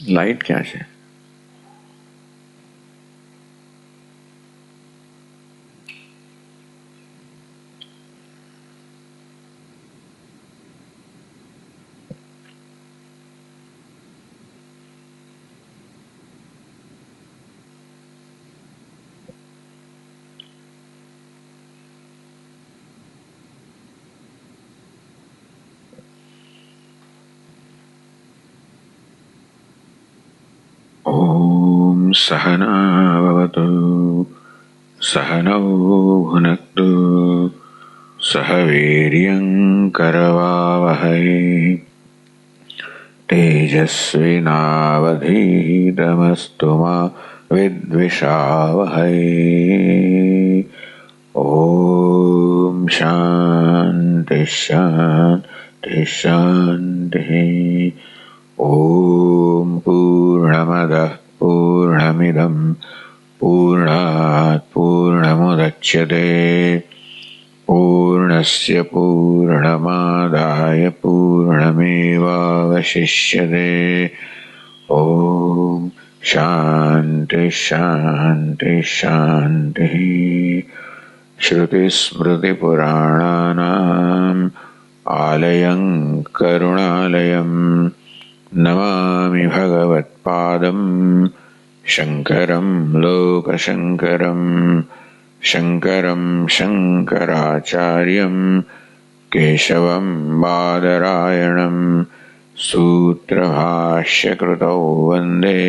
Light क्या है? ओम सहना भवतु सहनौ भुनक्तु सह वीर्यं करवावहै तेजस्विनावधीतमस्तु मा विद्विषावहै। ओम शांति शांति शांति। ओम पूर्णमदः पूर्णमिदं पूर्णात् पूर्णमुदच्यते पूर्णस्य पूर्णमादाय पूर्णमेवावशिष्यते। ओम शांति शांति शांति। श्रुतिस्मृतिपुराणानाम् आलयं करुणालयं नमामि भगवत्पादं शङ्करं लोकशङ्करं शङ्करं शङ्कराचार्यं केशवं बादरायणं सूत्रभाष्यकृतौ वन्दे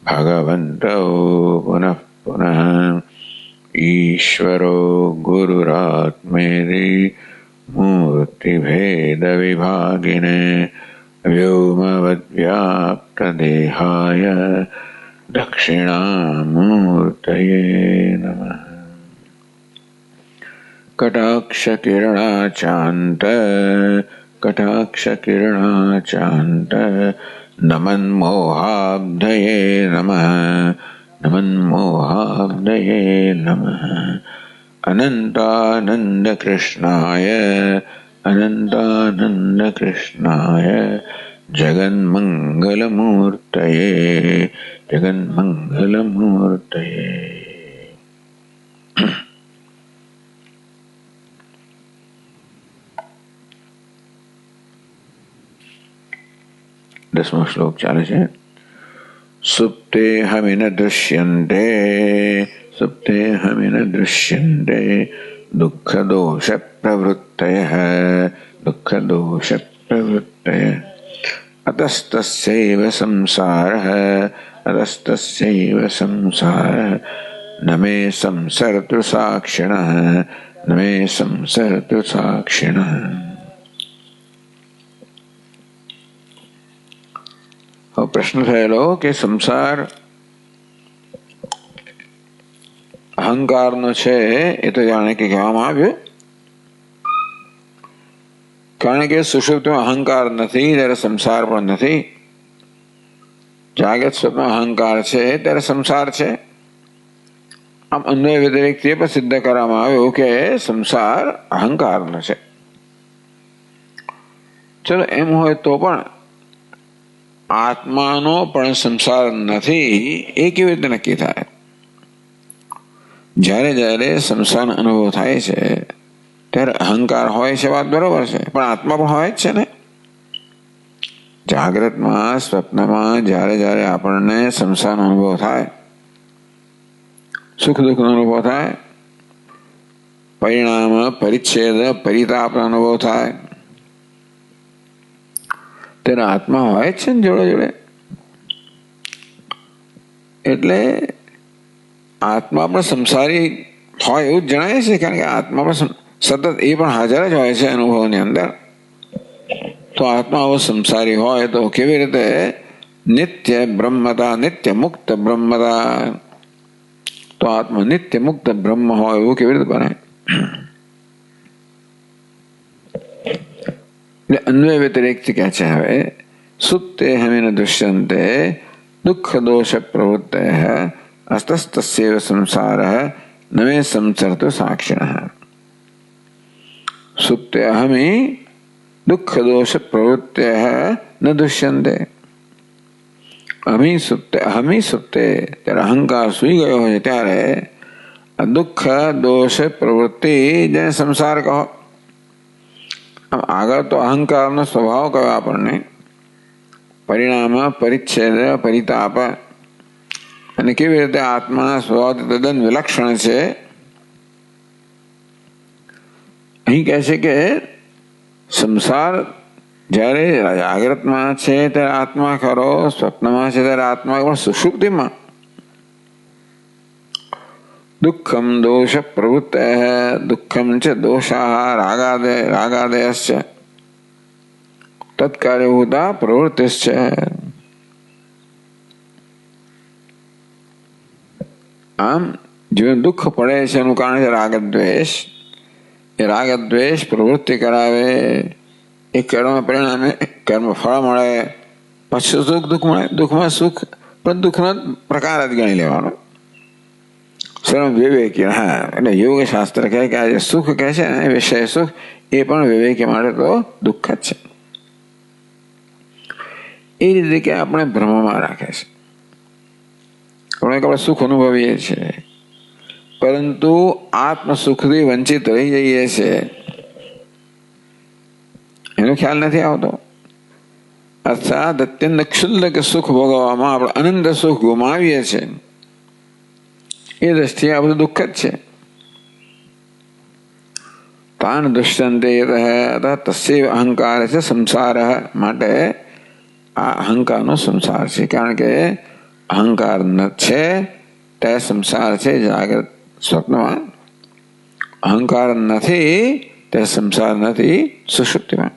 भगवन्तौ पुनः पुनः। ईश्वरो गुरुरात्मेति मूर्तिभेदविभागिने व्योमवद्व्याप्तदेहाय दक्षिणामूर्तये नमः। कटाक्षकिरणाचान्त नमन्मोहाब्धये नमः नमन्मोहाब्धये नमः। अनन्तानन्दकृष्णाय जगन्मङ्गलमूर्तये जगन्मङ्गलमूर्तये। दसवां श्लोक चाले छे। सुप्ते हमिन दृश्यन्ते सुप्ते हमिन दृश्यन्ते दुःख दोष प्रवृत्तयः दुःखदोष प्रवृत्तयः अतस्तस्यैव संसारः न मे संसर्तु साक्षिणः न मे संसर्तु साक्षिणः। प्रश्न थयेलो के संसार अहंकारनो छे ए तो जाने के कहेवामां आव्युं। कारण के सुषुप्ति में अहंकार नहीं त्यारे संसार पण नहीं। जागृत स्वप्न अहंकार छे त्यारे संसार छे। आम अन्वय व्यतिरिक्त पर सिद्ध करवामां आव्युं के संसार अहंकारनो छे। चलो एम होय तो पण आत्मानो पण संसार नहीं ए केवी रीते नक्की थाय? જ્યારે જ્યારે સંસારનો અનુભવ થાય છે ત્યારે અહંકાર હોય છે, વાત બરોબર છે, પણ આત્મા પણ હોય જ છે ને। જાગ્રતમાં સ્વપ્નમાં જ્યારે જ્યારે આપણને સંસારનો અનુભવ થાય, સુખ દુઃખનો અનુભવ થાય, પરિણામ પરિચ્છેદ પરિતાપનો અનુભવ થાય, ત્યારે આત્મા હોય જ છે ને જોડે જોડે। એટલે आत्मा पर संसारी होय एवुं जणाय छे। कारण के आत्मा पर सतत ए पण हाजर ज होय छे अनुभवनी अंदर। तो आत्मा वो संसारी होय तो केवी रीते नित्य ब्रह्मता नित्य मुक्त ब्रह्मता, तो आत्मा नित्य मुक्त ब्रह्म होय एवुं केवी रीते बने? अन्वय व्यतिरिक्त क्या छे? हवे सुप्ते हमिन दृश्यन्ते दुःख दोष प्रवृत्तयः अतस्तस्यैव संसारः न मे संसर्तु साक्षिणः। सुप्ते अहमि दुःख दोष प्रवृत्तयः न दृश्यन्ते। અહમી સુપ્તે ત્યારે અહંકાર સૂઈ ગયો હોય ત્યારે દુઃખ દોષ પ્રવૃત્તિ જેને સંસાર કહો. આગળ તો અહંકારનો સ્વભાવ કયો આપણને, પરિણામ પરિચ્છેદ પરિતાપ, અને કેવી રીતે આત્માના સ્વભાવ તદ્દન વિલક્ષણ છે. અહીં કહે છે કે સંસાર જ્યારે જાગ્રતમાં છે ત્યારે આત્મા ખરો, સ્વપ્નમાં છે ત્યારે આત્મા, પણ સુષુપ્તિમાં દુઃખમ દોષ પ્રવૃત્ત, દુઃખમ છે દોષા રાગાદયશ્ચ તત્કાર્યભૂતા પ્રવૃત્તિશ્ચ. આમ જીવન દુઃખ પડે છે એનું કારણ છે રાગદ્વેષ. એ રાગદ્વેષ પ્રવૃત્તિ કરાવે, એ કર્મ પરિણામે કર્મ ફળ મળે, પછી સુખ દુઃખ મળે. દુઃખમાં સુખ પણ દુઃખનો પ્રકાર જ ગણી લેવાનો. સર્વ વિવેકી. હા, એટલે યોગ શાસ્ત્ર કહે કે આ જે સુખ કહે છે ને વિષય સુખ, એ પણ વિવેકી માટે તો દુઃખ જ છે. એ રીતે કે આપણે ભ્રમમાં રાખે છે. આપણે સુખ અનુભવીએ છીએ, પરંતુ આત્મ સુખથી વંચિત રહી જઈએ છીએ, એનો ખ્યાલ નથી આવતો. અર્થાત અત્યંત ક્ષુલ્લક સુખ ભોગવવામાં આપણે અનંત સુખ ગુમાવીએ છીએ. એ દ્રષ્ટિએ આ બધું દુઃખ જ છે. તાન દુષ્યંતે તસ્ય અહંકાર છે સંસાર. માટે આ અહંકારનો સંસાર છે. કારણ કે અહંકાર છે તે સંસાર છે. જાગ્રત સ્વપ્નમાં અહંકાર નથી તે સંસાર નથી સુષુપ્તિમાં.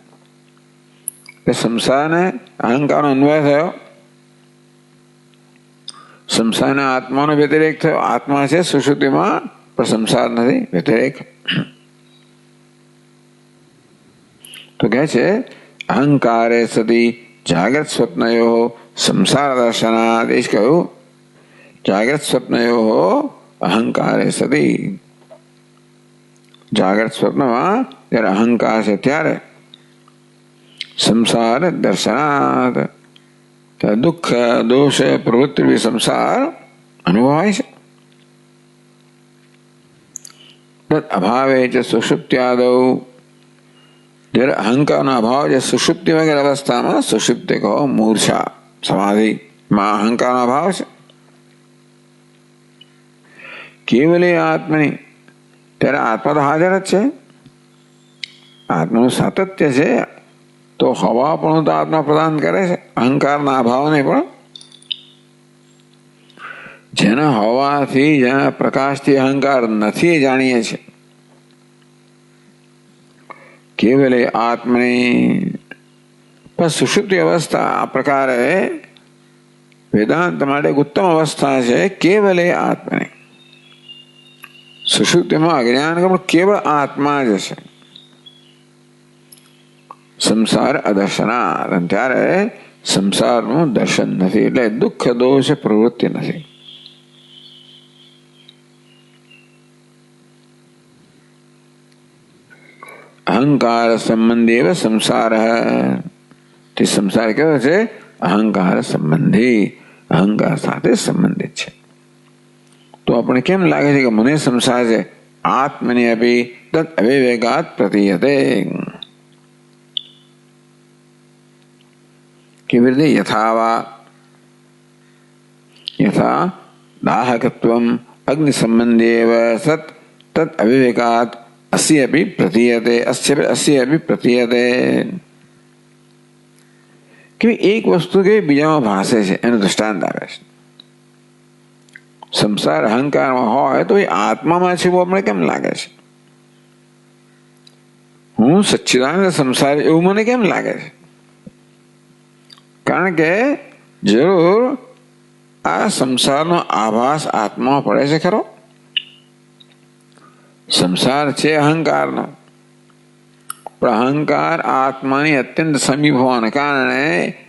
સંસારને અહંકારનો અન્વય થયો, સંસારના આત્માનો વ્યતિરેક થયો. આત્મા છે સુષુપ્તિમાં પણ સંસાર નથી, વ્યતિરેક. તો કહે છે અહંકારે સતી જાગ્રત સ્વપ્નયો સંસાર દર્શનાદ. એ જ કહ્યું, જાગ્રત સ્વપ્નયો અહંકારે સતી. જાગ્રત સ્વપ્નમાં જ્યારે અહંકાર છે ત્યારે સંસાર દર્શનાદ, દુઃખ દોષ પ્રવૃત્તિ સંસાર અનુભવાય છે. અભાવે છે સુષુપ્ત્યાદૌ. જ્યારે અહંકારનો અભાવ છે સુષુપ્તિ વગેરે અવસ્થામાં, સુષુપ્તિ કહો મૂર્છા સમાધિમાં અહંકારનો અભાવ છે. કેવલે આત્મની, ત્યારે આત્મા તો હાજર જ છે, આત્માનું સાતત્ય છે. તો હવા પણ તો આત્મા પ્રદાન કરે છે, અહંકારના અભાવને પણ. જેના હવાથી, જેના પ્રકાશથી અહંકાર નથી એ જાણીએ છીએ. કેવલે આત્મની. પણ સુષુપ્તિ અવસ્થા આ પ્રકારે વેદાંત માટે ઉત્તમ અવસ્થા છે. કેવલે આત્મની. સુષુપ્તિમાં અજ્ઞાન પણ કેવળ આત્મા જ છે. સંસાર અદર્શના, ત્યારે સંસારનું દર્શન નથી, એટલે દુઃખ દોષ પ્રવૃત્તિ નથી. અહંકાર સંબંધી સંસાર. તે સંસાર કેવો છે? અહંકાર સંબંધી, અહંકાર સાથે સંબંધિત છે. તો આપણે કેમ લાગે છે કે મને સંસાર છે? આત્મની અપી તદ અવિવેકાત પ્રતીયતે. કેવી રીતે? યથા દાહકત્વમ અગ્નિ સંબંધેવ સત તદ અવિવેકાત અસ્ય અપી પ્રતીયતે, અસ્ય અપી પ્રતીયતે. કે એક વસ્તુ કે બીજામાં ભાસે છે, એનું દૃષ્ટાંત આવે છે. સંસાર અહંકારમાં હોય તો એ આત્મામાં છે એવું આપણે કેમ લાગે છે? હું સચ્ચિદાનંદ સંસાર એવું મને કેમ લાગે છે? કારણ કે જરૂર આ સંસારનો આભાસ આત્મામાં પડે છે ખરો. સંસાર છે અહંકારનો, પણ અહંકાર આત્માની અત્યંત સમીપ હોવાને કારણે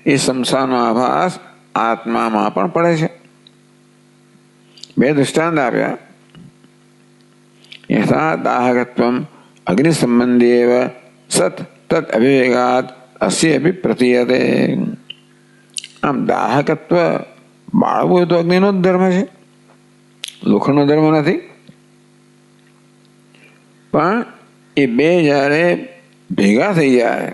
એ સંસારનો આભાસ આત્મામાં પણ પડે છે. બે દૃષ્ટાંત આપ્યા. યથા દાહકત્વમ અગ્નિ સંબંધેવ સત તદ અવિવેકાત અસ્ય અપી પ્રતીયતે. આમ દાહકત્વ બાળવું તો અગ્નિનો જ ધર્મ છે, લોખંડનો ધર્મ નથી. પણ એ બે જ્યારે ભેગા થઈ જાય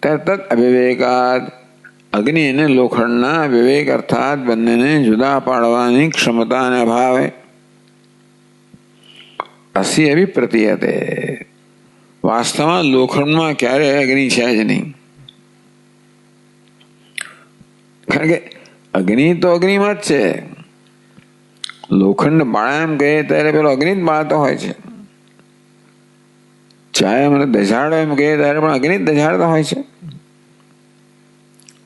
તરત અવિવેકાદ, અગ્નિ અને લોખંડના વિવેક અર્થાત બંનેને જુદા પાડવાની ક્ષમતાને અભાવે અસી અભિપ્રતીયતે, વાસ્તવમાં લોખંડમાં ક્યારેય અગ્નિ છે જ નહીં. કારણ કે અગ્નિ તો અગ્નિમાં જ છે. લોખંડ બાળા એમ કહે ત્યારે પેલો અગ્નિ જ બાળતો હોય છે. ચાહે મને દજાડો એમ કહે ત્યારે પણ અગ્નિ જ દજાડતો હોય છે.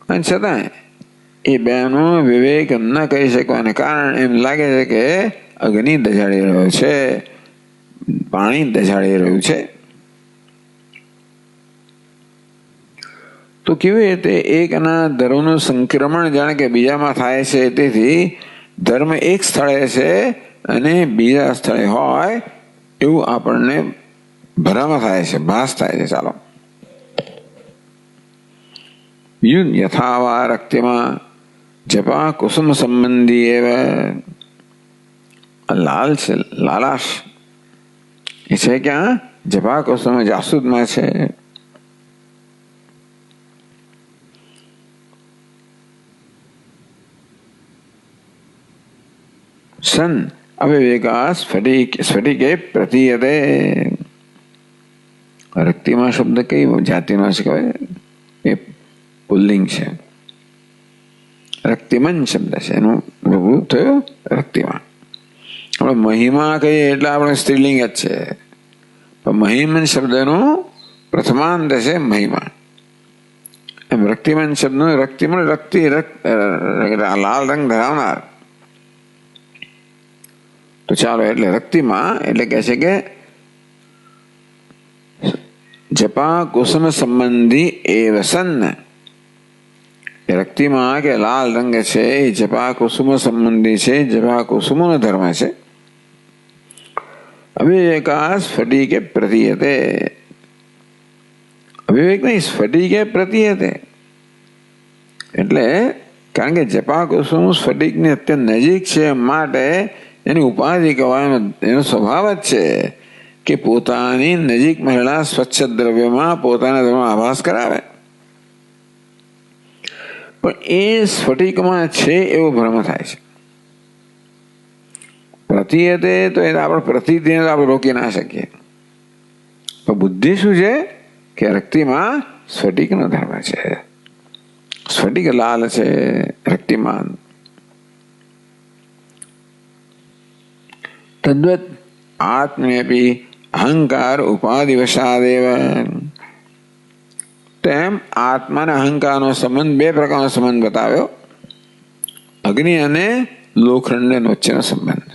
અને છતાં એ બેનો વિવેક ન કરી શકવાને કારણે એમ લાગે છે કે અગ્નિ દજાડી રહ્યો છે, પાણી દજાડી રહ્યું છે. તો કેવી રીતે એકના ધર્મનું સંક્રમણ જાણે કે બીજામાં થાય છે, તેથી ધર્મ એક સ્થળે છે અને બીજા સ્થળે હોય એવું આપણને ભ્રમ થાય છે, ભાસ થાય છે. ચાલો બીજું, યથાવા રક્તિમાં જપા કુસુમ સંબંધી એવા લાલ છે, લાલાશ એ છે ક્યાં? જપા કુસુમ જાસૂદમાં છે. સન અવિવેકા સ્ફટિકે પ્રતીયતે. રક્તિમાં શબ્દ કઈ જાતિનો છે કહેવાય? એ પુલ્લિંગ છે. રક્તિમન શબ્દ છે, એનું રૂપ થયું રક્તિમાં. આપણે મહિમા કહીએ એટલે આપણે સ્ત્રીલિંગ જ છે, પણ મહિમન શબ્દનું પ્રથમાંત છે મહિમા. એમ રક્તિમન શબ્દનું રક્તિમન રક્તિ, લાલ રંગ ધરાવનાર. તો ચાલો, એટલે રક્તિમાં એટલે કહે છે કે જપા કુસુમ સંબંધી એવ સન્ન. રક્તિમાં કે લાલ રંગ છે એ જપા કુસુમ સંબંધી છે, જપા કુસુમનો ધર્મ છે. અવિવેકા સ્ફટિકે પ્રતીયતે. અવિવેક નહીં, સ્ફટિકે પ્રતીયતે. એટલે કારણ કે જપા કુસુમ સ્ફટિકની અત્યંત નજીક છે, માટે એની ઉપાધિ કહેવાનો એનો સ્વભાવ જ છે કે પોતાની નજીક મહેલા સ્વચ્છ દ્રવ્યમાં પોતાના ધર્મનો આભાસ કરાવે. પણ એ સ્ફટિકમાં છે એવો ભ્રમ થાય છે. પ્રતીયતે તો એ આપણે પ્રતીતિને આપણે રોકી ના શકીએ. પણ બુદ્ધિ શું છે કે રક્તિમાં સ્ફટિકનો ધર્મ છે, સ્ફટિક લાલ છે રક્તિમાન. તદ્વત આત્મેપી અહંકાર ઉપાધિવશાદેવ. તેમ આત્માના અહંકારનો સંબંધ બે પ્રકારનો સંબંધ બતાવ્યો, અગ્નિ અને લોખંડ વચ્ચેનો સંબંધ.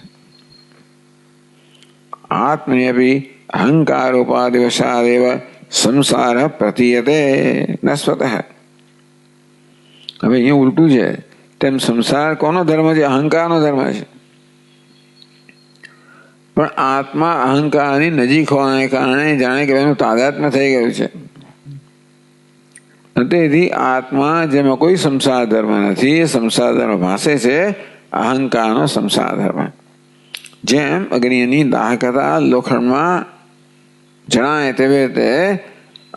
આત્મનેપી અહંકાર ઉપાધિવશાદેવ સંસાર પ્રતીયતે ન સ્વતઃ. હવે અહીંયા ઉલટું છે. તેમ સંસાર કોનો ધર્મ છે? અહંકારનો ધર્મ છે. પણ આત્મા અહંકારની નજીક હોવાને કારણે જાણે કે એનું તાદાત્મ્ય થઈ ગયું છે. તેથી આત્મા જેમાં કોઈ સંસાર ધર્મ નથી, સંસાર ધર્મ ભાસે છે અહંકારનો સંસાર ધર્મ. જેમ અગ્નિની દાહકતા લોખંડમાં જણાય તેવી રીતે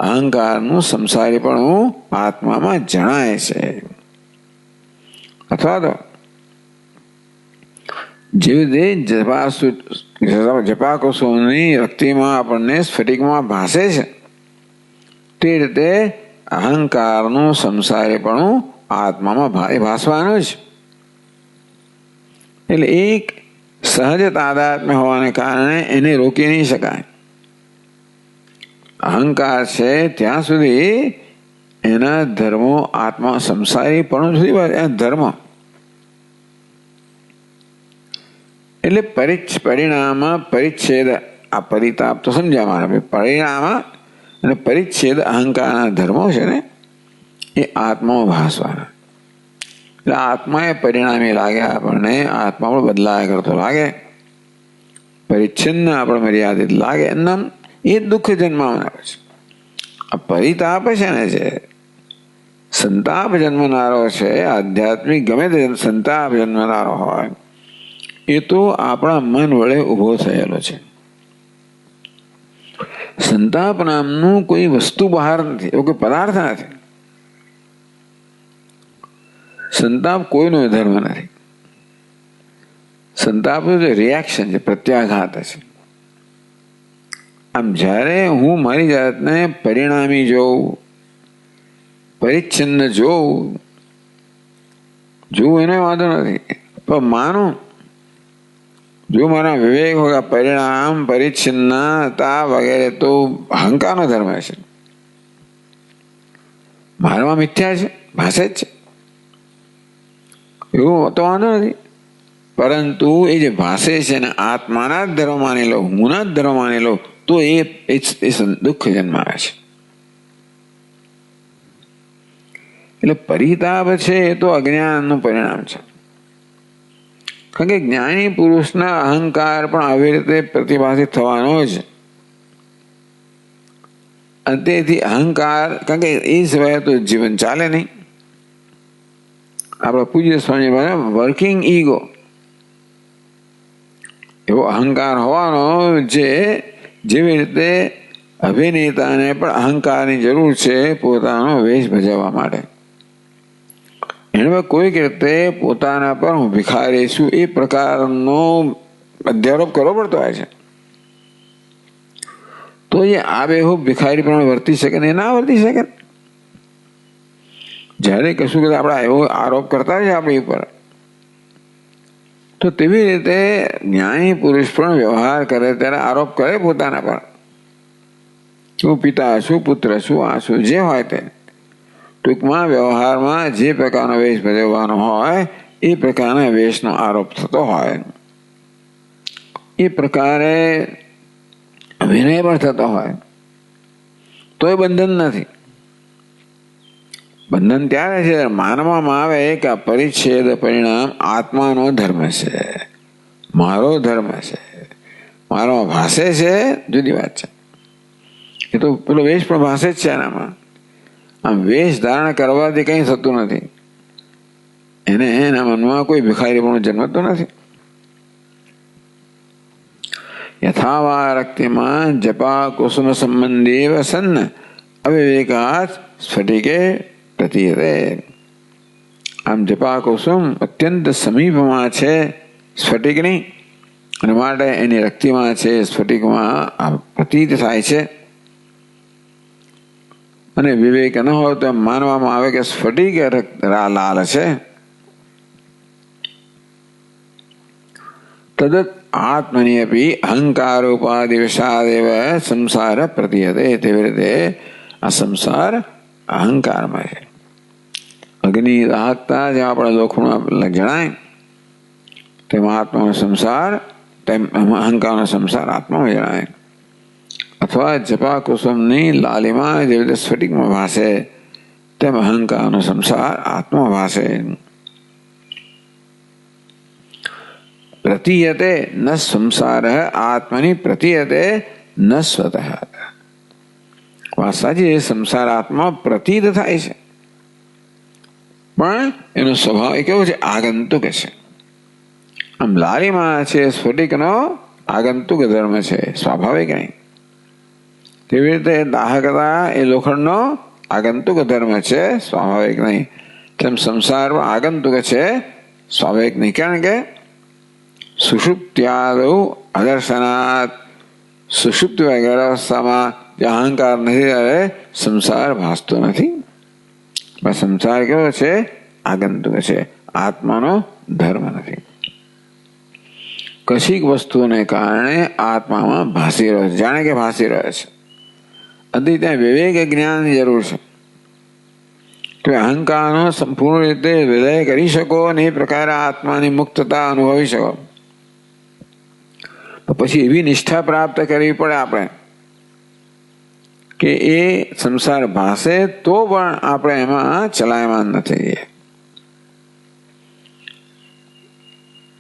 અહંકારનું સંસારીપણું આત્મામાં જણાય છે. અથવા તો જેવી રીતે જપાકુસુમની રક્તિમાં આપણને સ્ફટિકમાં ભાસે છે, તે રીતે અહંકારનું સંસારીપણું આત્મામાં ભાસવાનું જ. એટલે એક સહજ તાદાત્મ્ય હોવાને કારણે એને રોકી નહીં શકાય. અહંકાર છે ત્યાં સુધી એના ધર્મો આત્મા સંસારીપણું સુધી ધર્મ. એટલે પરિણામ પરિચ્છેદ, આ પરિતાપ તો સમજ્યા મારા. પરિણામ અને પરિચ્છેદ અહંકારના ધર્મો છે ને એ આત્મામાં ભાસવાના. એટલે આત્મા એ પરિણામી લાગે આપણને, આત્મા પણ બદલાયા કરતો લાગે, પરિચ્છિન્ન આપણે મર્યાદિત લાગે, એમ એ દુઃખ જન્માવનાર છે. આ પરિતાપ છે ને છે સંતાપ જન્મનારો છે, આધ્યાત્મિક ગમે તે સંતાપ જન્મનારો હોય એ તો આપણા મન વડે ઊભો થયેલો છે. સંતાપ નામનું કોઈ વસ્તુ બહાર નથી, એવો કોઈ પદાર્થ નથી. સંતાપ કોઈનો ધર્મ નથી. સંતાપ જે રિએક્શન છે, પ્રત્યાઘાત છે. આમ જ્યારે હું મારી જાતને પરિણામી જોઉં, પરિચ્છિન્ન જોઉં એને વાંધો નથી, પણ માનું જો મારા વિવેક હોગા પરિણામ પરિચ્છિન્નતા વગેરે તો અહંકારનો ધર્મ છે. મારામાં મિથ્યા છે, ભાષે જ છે, એવું તો વાંધો નથી. પરંતુ એ જે ભાષે છે ને આત્માના જ ધર્મ માની લો, હુંના જ ધર્મ માની લો, તો એ દુઃખ જન્માવે છે. એટલે પરિતાપ છે એ તો અજ્ઞાનનું પરિણામ છે. કારણ કે જ્ઞાની પુરુષના અહંકાર પણ આવી રીતે પ્રતિભાષિત થવાનો જ. અને તેથી અહંકાર, કારણ કે એ સિવાય તો જીવન ચાલે નહીં. આપણા પૂજ્ય સ્વામી વર્કિંગ ઈગો એવો અહંકાર હોવાનો, જેવી રીતે અભિનેતાને પણ અહંકારની જરૂર છે પોતાનો વેશ ભજવવા માટે. એને કોઈક રીતે પોતાના પર હું ભિખારી છું એ પ્રકારનો અધ્યારોપ કરવો પડતો હોય છે. તો એ આબેહૂબ ભિખારી પણ વર્તી શકે ને ના વર્તી શકે. જ્યારે કશું કદાચ આપણે એવો આરોપ કરતા હોય આપણી ઉપર, તો તેવી રીતે જ્ઞાની પુરુષ પણ વ્યવહાર કરે ત્યારે આરોપ કરે પોતાના પર. શું પિતા, શું પુત્ર, શું આ શું જે હોય તે, ટૂંકમાં વ્યવહારમાં જે પ્રકારનો વેશ ભજવવાનો હોય એ પ્રકારના વેશનો આરોપ થતો હોય. એ પ્રકારે વિનય પણ થતો હોય તો એ બંધન નથી. બંધન ત્યારે છે માનવામાં આવે કે આ પરિચ્છેદ પરિણામ આત્માનો ધર્મ છે, મારો ધર્મ છે, મારો ભાષે છે, જુદી વાત છે. એ તો પેલો વેશ પણ ભાષે જ છે એનામાં. આમ વેશ ધારણ કરવાથી કંઈ થતું નથી. એના મનમાં કોઈ ભિખારી પણ જન્મતો નથી. યથાવા રક્તિમાં જપા કુસુમ સંબંધી સન્ન અવિવેકાત સ્ફટિકે પ્રતીયતે. આમ જપા કુસુમ અત્યંત સમીપમાં છે સ્ફટિકની, અને માટે એની રક્તિમાં છે, સ્ફટિકમાં પ્રતીત થાય છે. અને વિવેક ન હોય તો એમ માનવામાં આવે કે સ્ફટિક લાલ છે. તદત આત્મની અપી અહંકાર ઉપાધિ વિષાદેવ સંસાર પ્રતીયતે. તેવી રીતે આ સંસાર અહંકારમાં છે. અગ્નિ દાહકતા જેમ આપણે લોખંડમાં જણાય તેમ આત્માનો સંસાર, તેમ અહંકારનો સંસાર આત્મામાં જણાય. અથવા જપા કુસુમની લાલીમાં જેવી રીતે સ્ફટિકમાં ભાસે તેમ અહંકારનો સંસાર આત્મા ભાસે. પ્રતીયતે ન સંસાર આત્મની પ્રતીયતે ન સ્વતઃ. વાત સાચી, સંસાર આત્મા પ્રતીત થાય છે, પણ એનો સ્વભાવ એ કેવો છે? આગંતુક છે. આમ લાલીમાં છે સ્ફટિકનો આગંતુક ધર્મ છે, સ્વાભાવિક નહીં. તેવી રીતે દાહકતા એ લોખંડનો આગંતુક ધર્મ છે, સ્વાભાવિક નહીં. તેમ સંસારમાં આગંતુક છે, સ્વાભાવિક નહીં. કારણ કે સુષુપ્ત્યાદૌ અદર્શનાત, સુષુપ્તિ વગેરે અવસ્થામાં જે અહંકાર નથી ત્યારે સંસાર ભાસતો નથી. સંસાર કેવો છે? આગંતુક છે, આત્માનો ધર્મ નથી. કશીક વસ્તુને કારણે આત્મામાં ભાસી રહ્યો છે, જાણે કે ભાસી રહ્યો છે. અતિ ત્યાં વિવેક જ્ઞાનની જરૂર છે. તો અહંકારનો સંપૂર્ણ રીતે વિલય કરી શકો અને એ પ્રકારે આત્માની મુક્તતા અનુભવી શકો. પછી એવી નિષ્ઠા પ્રાપ્ત કરવી પડે આપણે કે એ સંસાર ભાસે તો પણ આપણે એમાં ચલાયમાન ન થઈએ.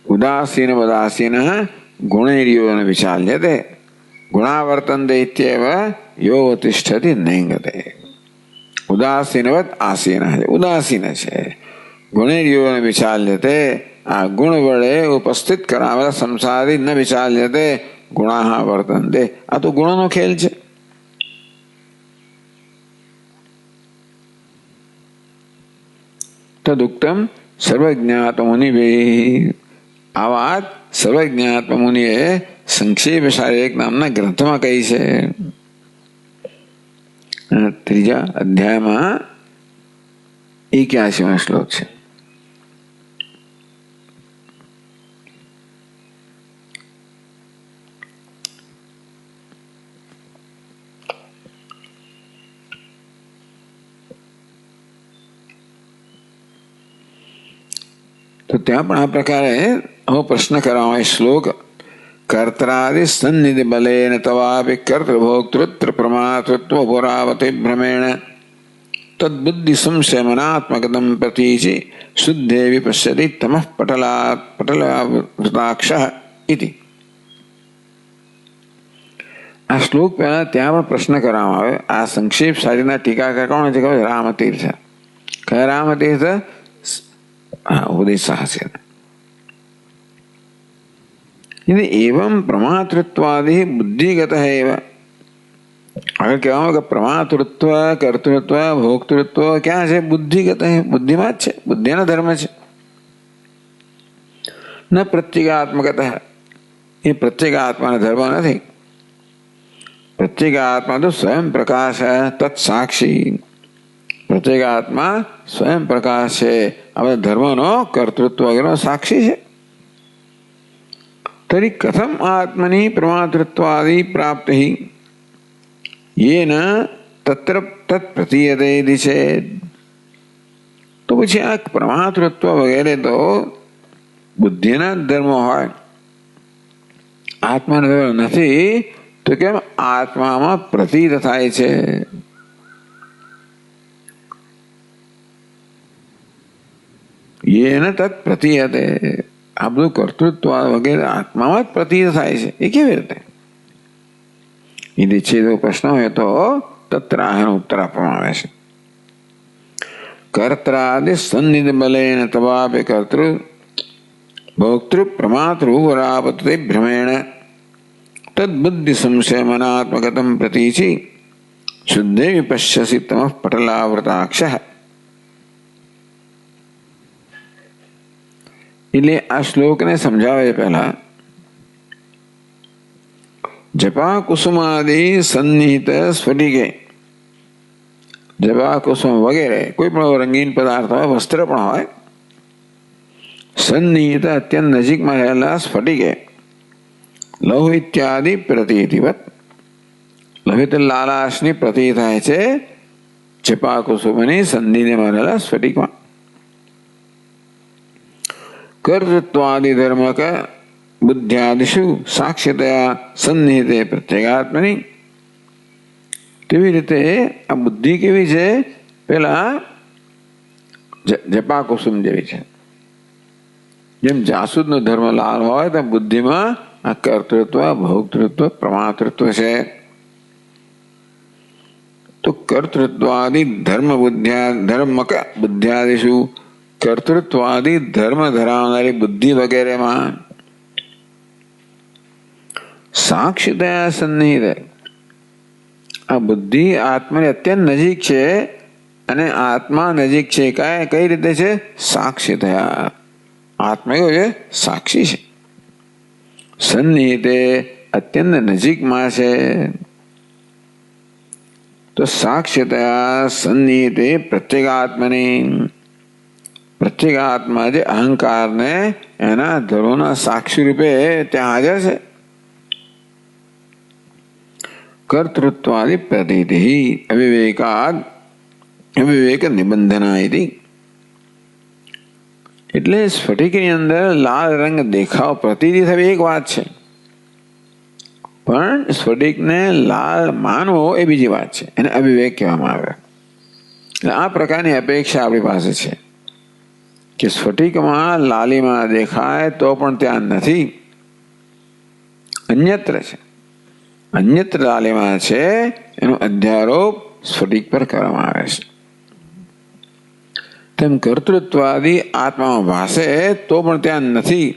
ઉદાસીન ઉદાસીન ગુણેર્યો વિચાલ્યતે ગુણાવર્તન દૈત્યવ યો તિષ્ઠતિ નૈંગતે. ઉદાસીનવત આસીન છે, ઉદાસીન છે. ગુણેર્યોન વિચાલ્યતે, આ ગુણ વડે ઉપસ્થિત કરાવેલા સંસારી ન વિચાલ્યતે ગુણાહ વર્તન્તે. આ તો ગુણોનો ખેલ છે. તદુક્તમ સર્વજ્ઞાત્મ મુનિભિ. આ વાત સર્વજ્ઞાત્મ મુનિએ સંક્ષેપ શારીરિક નામના ગ્રંથમાં કહી છે. ત્રીજા અધ્યાયમાં 81મો શ્લોક છે. તો ત્યાં પણ આ પ્રકારે આવો પ્રશ્ન કરવામાં શ્લોક કર્તાદિ સન્નિધિ બલેન તવાપી કર્તૃભોક્તૃત્ર પ્રમાતૃત્વ પુરાવતે ભ્રમેણ તદ્બુદ્ધિ સંશય મનાત્મકદમ પ્રતીચી શુદ્ધે વિપશ્યતિ તમઃ પટલાવૃતાક્ષ ઇતિ. આ શ્લોક પહેલા ત્યાં પણ પ્રશ્ન કરવામાં આવે. આ સંક્ષેપ સારીના ટીકાકાર કોણ છે? ખબર? રામતીર્થ. કયા રામતીર્થ? ઉપદેશ સાહસ્ય. એવं પ્રમાતૃત્વાદિ બુદ્ધિગત એવ. આગળ કહેવામાં કે પ્રમાતૃત્વ, કર્તૃત્વ, ભોક્તૃત્વ ક્યાં છે? બુદ્ધિગત. બુદ્ધિમાં જ છે, બુદ્ધિનો ધર્મ છે. ન પ્રત્યેગાત્મકત, એ પ્રત્યેગાત્માનો ધર્મ નથી. પ્રત્યેગાત્મા તો સ્વયં પ્રકાશ, તત્સાક્ષી. પ્રત્યેગાત્મા સ્વયં પ્રકાશ છે. આ બધા ધર્મનો કર્તૃત્વ વગેરેનો સાક્ષી છે. તરી કથમ આત્મની પ્રમાતૃત્વાદિ પ્રાપ્તિ યેન તત્ર તત્પ્રતીયતે છે. તો પછી આ પ્રમાતૃત્વ વગેરે તો બુદ્ધિના ધર્મો હોય, આત્માનો ધર્મ નથી. તો કેમ આત્મામાં પ્રતીત થાય છે? યેન તત્ પ્રતીયતે. આ બધું કર્તૃત્વ વગેરે આત્મામાં જ પ્રતીત થાય છે. એ કેવી રીતે? એ છેદો પ્રશ્ન હોય તો તત્રાહનો ઉત્તર આપવામાં આવે છે. કર્ત્રાદિ સન્નિધિ બલેન તવાપી કર્તૃ ભોક્તૃ પ્રમાતૃ વરાપતે ભ્રમેણ તદ્બુદ્ધિ સંશય મનાત્મકતમ પ્રતીચી શુદ્ધે વિપશ્યસી તમઃ પટલાવૃતાક્ષ. એટલે આ શ્લોકને સમજાવે છે. પહેલા જપા કુસુમાદિ સન્નિહિત સ્ફટિકે, જપા કુસુમ વગેરે કોઈ પણ રંગીન પદાર્થ હોય, વસ્ત્ર પણ હોય, સન્નિહિત અત્યંત નજીકમાં રહેલા સ્ફટિકે લૌહ ઇત્યાદિ પ્રતીતિવત. લોહિત લાલાશની પ્રતીત થાય છે જપા કુસુમની સન્નિધિમાં રહેલા સ્ફટિકમાં. કર્તૃત્વાદિ ધર્મક બુદ્ધ્યાદિષુ સાક્ષ્યતયા સન્નિહિતે પ્રત્યેગાત્મની. તેવી રીતે આ બુદ્ધિ કેવી છે? પેલા જપા કુસુમ જેવી છે. જેમ જાસૂદનો ધર્મ લાલ હોય તો બુદ્ધિમાં આ કર્તૃત્વ, ભોક્તૃત્વ, પ્રમાતૃત્વ છે. તો કર્તૃત્વાદિ ધર્મ ધર્મક બુદ્ધ્યાદિષુ, કર્તૃત્વાદિ ધર્મ ધરાવનારી બુદ્ધિ વગેરેમાં સાક્ષિતયા સન્નિહિત. આ બુદ્ધિ આત્માની અત્યંત નજીક છે. અને આત્મા નજીક છે કઈ રીતે છે? સાક્ષિતયા. આત્મા કેવો છે? સાક્ષી છે. સન્નિહિતે અત્યંત નજીકમાં છે. તો સાક્ષિતયા સન્નિહિતે પ્રત્યેગાત્મની. પ્રત્યેગાત્મા જે અહંકારને એના ધર્મોના સાક્ષી રૂપે ત્યાં હાજર છે. કર્તૃત્વાદિ પ્રતીતિ અવિવેકાદ અવિવેક નિબંધના. એટલે સ્ફટિકની અંદર લાલ રંગ દેખાવ પ્રતીતિ થવી એક વાત છે, પણ સ્ફટિકને લાલ માનવો એ બીજી વાત છે. એને અવિવેક કહેવામાં આવે. આ પ્રકારની અપેક્ષા આપણી પાસે છે કે સ્ફટિકમાં લાલીમાં દેખાય તો પણ ત્યાં નથી, અન્યત્ર છે. અન્યત્ર લાલીમાં છે એનો અધ્યારોપ સ્ફટિક પર કરવામાં આવે છે. તેમ કર્તૃત્વાદી આત્મામાં ભાષે તો પણ ત્યાં નથી.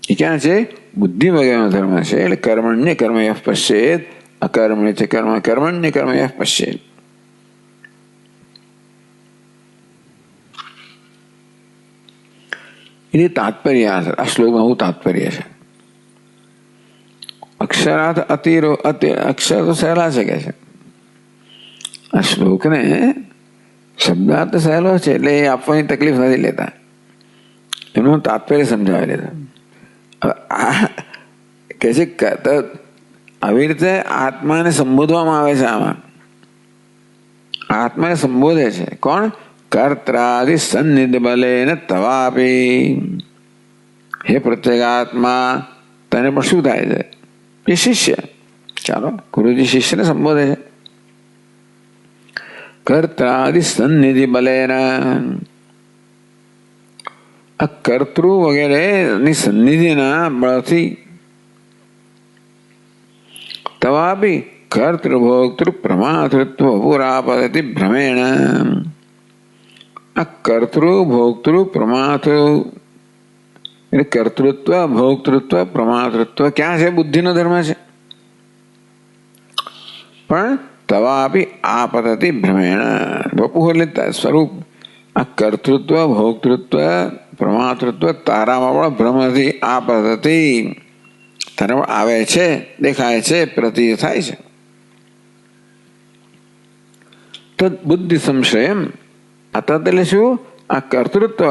એ ક્યાં છે? બુદ્ધિ વગેરેનો ધર્મ છે. એટલે કર્મણ્ય કર્મ યઃ પશ્યેત અકર્મણ્ય છે કર્મ કર્મણ્ય કર્મ યઃ પશ્યેત. એ તાત્પર્ય આ શ્લોકમાં આવું તાત્પર્ય છે. અક્ષરાર્થ અક્ષર તો સહેલા છે કે છે. આ શ્લોકને શબ્દાર્થ સહેલો છે એટલે એ આપવાની તકલીફ નથી લેતા, એનું તાત્પર્ય સમજાવી લેતા. કે છે આવી રીતે આત્માને સંબોધવામાં આવે છે. આમાં આત્માને સંબોધે છે કોણ? કર્ત્રાદિ સન્નિધિ બલેન તવાપી. હે પ્રત્યેગાત્મા, તને પણ શું થાય છે? એ શિષ્ય, ચાલો ગુરુજી શિષ્યને સંબોધે છે. કર્ત્રાદિ સન્નિધિ બલેન, આ કર્તૃ વગેરે ની સન્નિધિના બળથી તવાપી કર્તૃભોક્તૃ પ્રમાતૃત્વ પુરાપદતિ ભ્રમેણ. આ કર્તૃ ભોક્તૃ પ્રમાતૃ એટલે કર્તૃત્વ ભોક્તૃત્વ પ્રમાતૃત્વ ક્યાં છે? બુદ્ધિનો ધર્મ છે. પણ તવાપી આપતતિ ભ્રમેણ, બપુ એટલે સ્વરૂપ. આ કર્તૃત્વ ભોક્તૃત્વ પ્રમાતૃત્વ તારામાં પણ ભ્રમથી આપતતિ તારામાં આવે છે, દેખાય છે, પ્રતીત થાય છે. તદ બુદ્ધિ સંશયમ, અતત એટલે શું? આ કર્તૃત્વ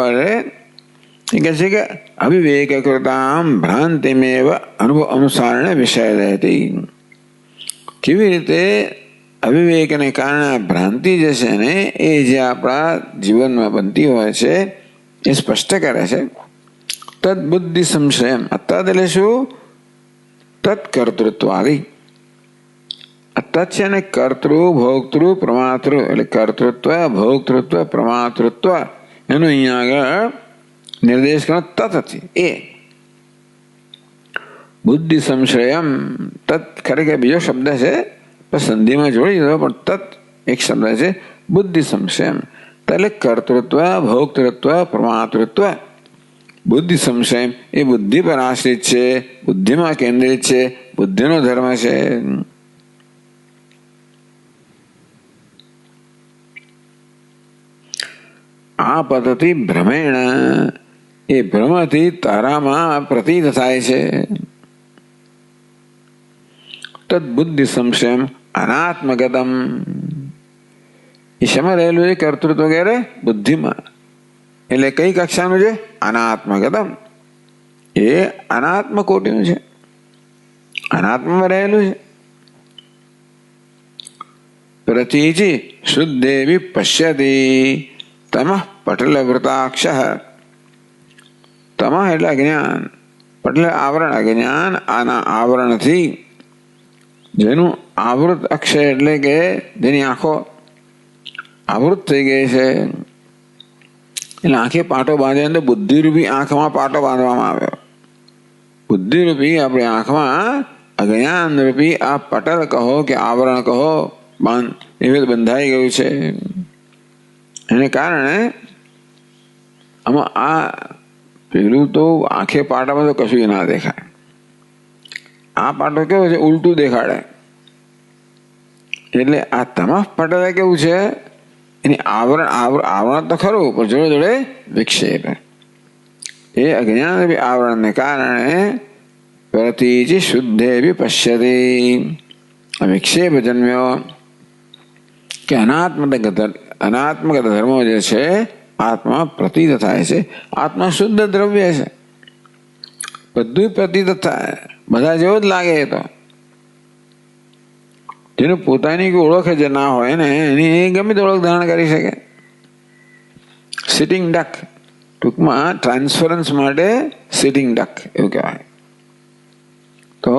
એ કહે છે કે અવિવેક કૃતામ ભ્રાંતિમેવ અનુભવ અનુસારણે વિષય રહેતી. કેવી રીતે અવિવેકને કારણે ભ્રાંતિ જે છે ને એ જે આપણા જીવનમાં બનતી હોય છે એ સ્પષ્ટ કરે છે. તદ બુદ્ધિ સંશયમ, તદ એટલે શું? તત્કર્તૃત્વાદી. તત્ છે ને કર્તૃ ભોક્તૃ પ્રમાતૃ એટલે કર્તૃત્વ ભોક્તૃત્વ પ્રમાતૃત્વ એનો અહીંયા આગળ નિર્દેશ કરો તત્થી. એ બુદ્ધિ સંશયમ, તત્ ખરેખર બીજો શબ્દ છે પણ સંધિમાં જોડી દીધો, પણ તત્ એક શબ્દ છે. બુદ્ધિ સંશયમ એટલે કર્તૃત્વ ભોક્તૃત્વ પ્રમાતૃત્વ. બુદ્ધિ સંશયમ એ બુદ્ધિ પર આશ્રિત છે, બુદ્ધિમાં કેન્દ્રિત છે, બુદ્ધિનો ધર્મ છે. આ પદ્ધતિ ભ્રમેણ એ ભ્રમથી તારામાં પ્રતીત થાય છે. તદ બુદ્ધિ સંશયમ અનાત્મગતમ, એ શેમાં રહેલું છે? કર્તૃત્વ વગેરે બુદ્ધિમાં. એટલે કઈ કક્ષાનું છે? અનાત્મગતમ. એ અનાત્મ કોટીનું છે, અનાત્મમાં રહેલું છે. પ્રતીચી શુદ્ધેવી પશ્યતી તમઃ પટલવૃતાક્ષ. તમઃ એટલે અજ્ઞાન, પટલ આવરણ, અજ્ઞાન આના આવરણથી જેનું આવૃત અક્ષય એટલે કે જેની આંખો આવૃત થઈ ગઈ છે. એટલે આંખે પાટો બાંધે અંદર બુદ્ધિરૂપી આંખમાં પાટો બાંધવામાં આવ્યો. બુદ્ધિરૂપી આપણી આંખમાં અજ્ઞાન રૂપી આ પટલ કહો કે આવરણ કહો એવી બંધાઈ ગયું છે. એને કારણે આમાં આ પેલું તો આંખે પાટામાં તો કશું ના દેખાય. આ પાટો કેવો છે? ઉલટું દેખાડે. એટલે આ તમામ પટલે કેવું છે? એની આવરણ તો ખરું પણ જોડે જોડે વિક્ષેપ. એ અજ્ઞાન આવરણને કારણે પ્રતીચી શુદ્ધે બી પશ્યતી, વિક્ષેપ જન્મ્યો કે અનાત્મક ધર્મો જે છે આત્મા પ્રતીત થાય છે. આત્મા શુદ્ધ દ્રવ્ય છે, બધું પ્રતીત થાય, બધા જેવો જ લાગે. એ તો જેનું પોતાની ઓળખ જ ના હોય ને એની ગમે તે ઓળખ ધારણ કરી શકે. સિટિંગ ડક, ટૂંકમાં ટ્રાન્સફરન્સ માટે સિટિંગ ડક એવું કહેવાય. તો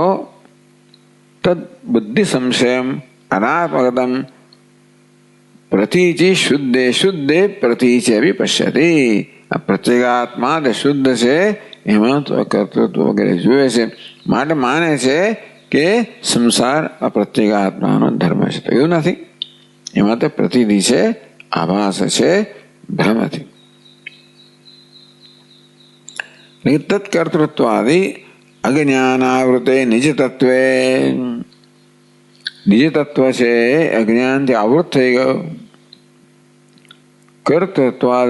તદ બુદ્ધિ સંશયમ અનાત્મગતમ પ્રતીચી શુદ્ધે શુદ્ધે પ્રતીચે અભી પશ્યતી. આ પ્રત્યેગાત્મા જે શુદ્ધ છે એમાં કર્તૃત્વ વગેરે જોવે છે, માટે માને છે કે સંસાર આ પ્રત્યેગાત્માનો ધર્મ છે. તો એવું નથી, એમાં તો પ્રતીતિ છે, આભાસ છે, ભ્રમથી. તત્કર્તૃત્વાદિ અજ્ઞાનાવૃતે નિજ તત્વે, નિજ તત્વ છે અજ્ઞાનથી આવૃત થઈ ગયો. કર્તૃત્વાદ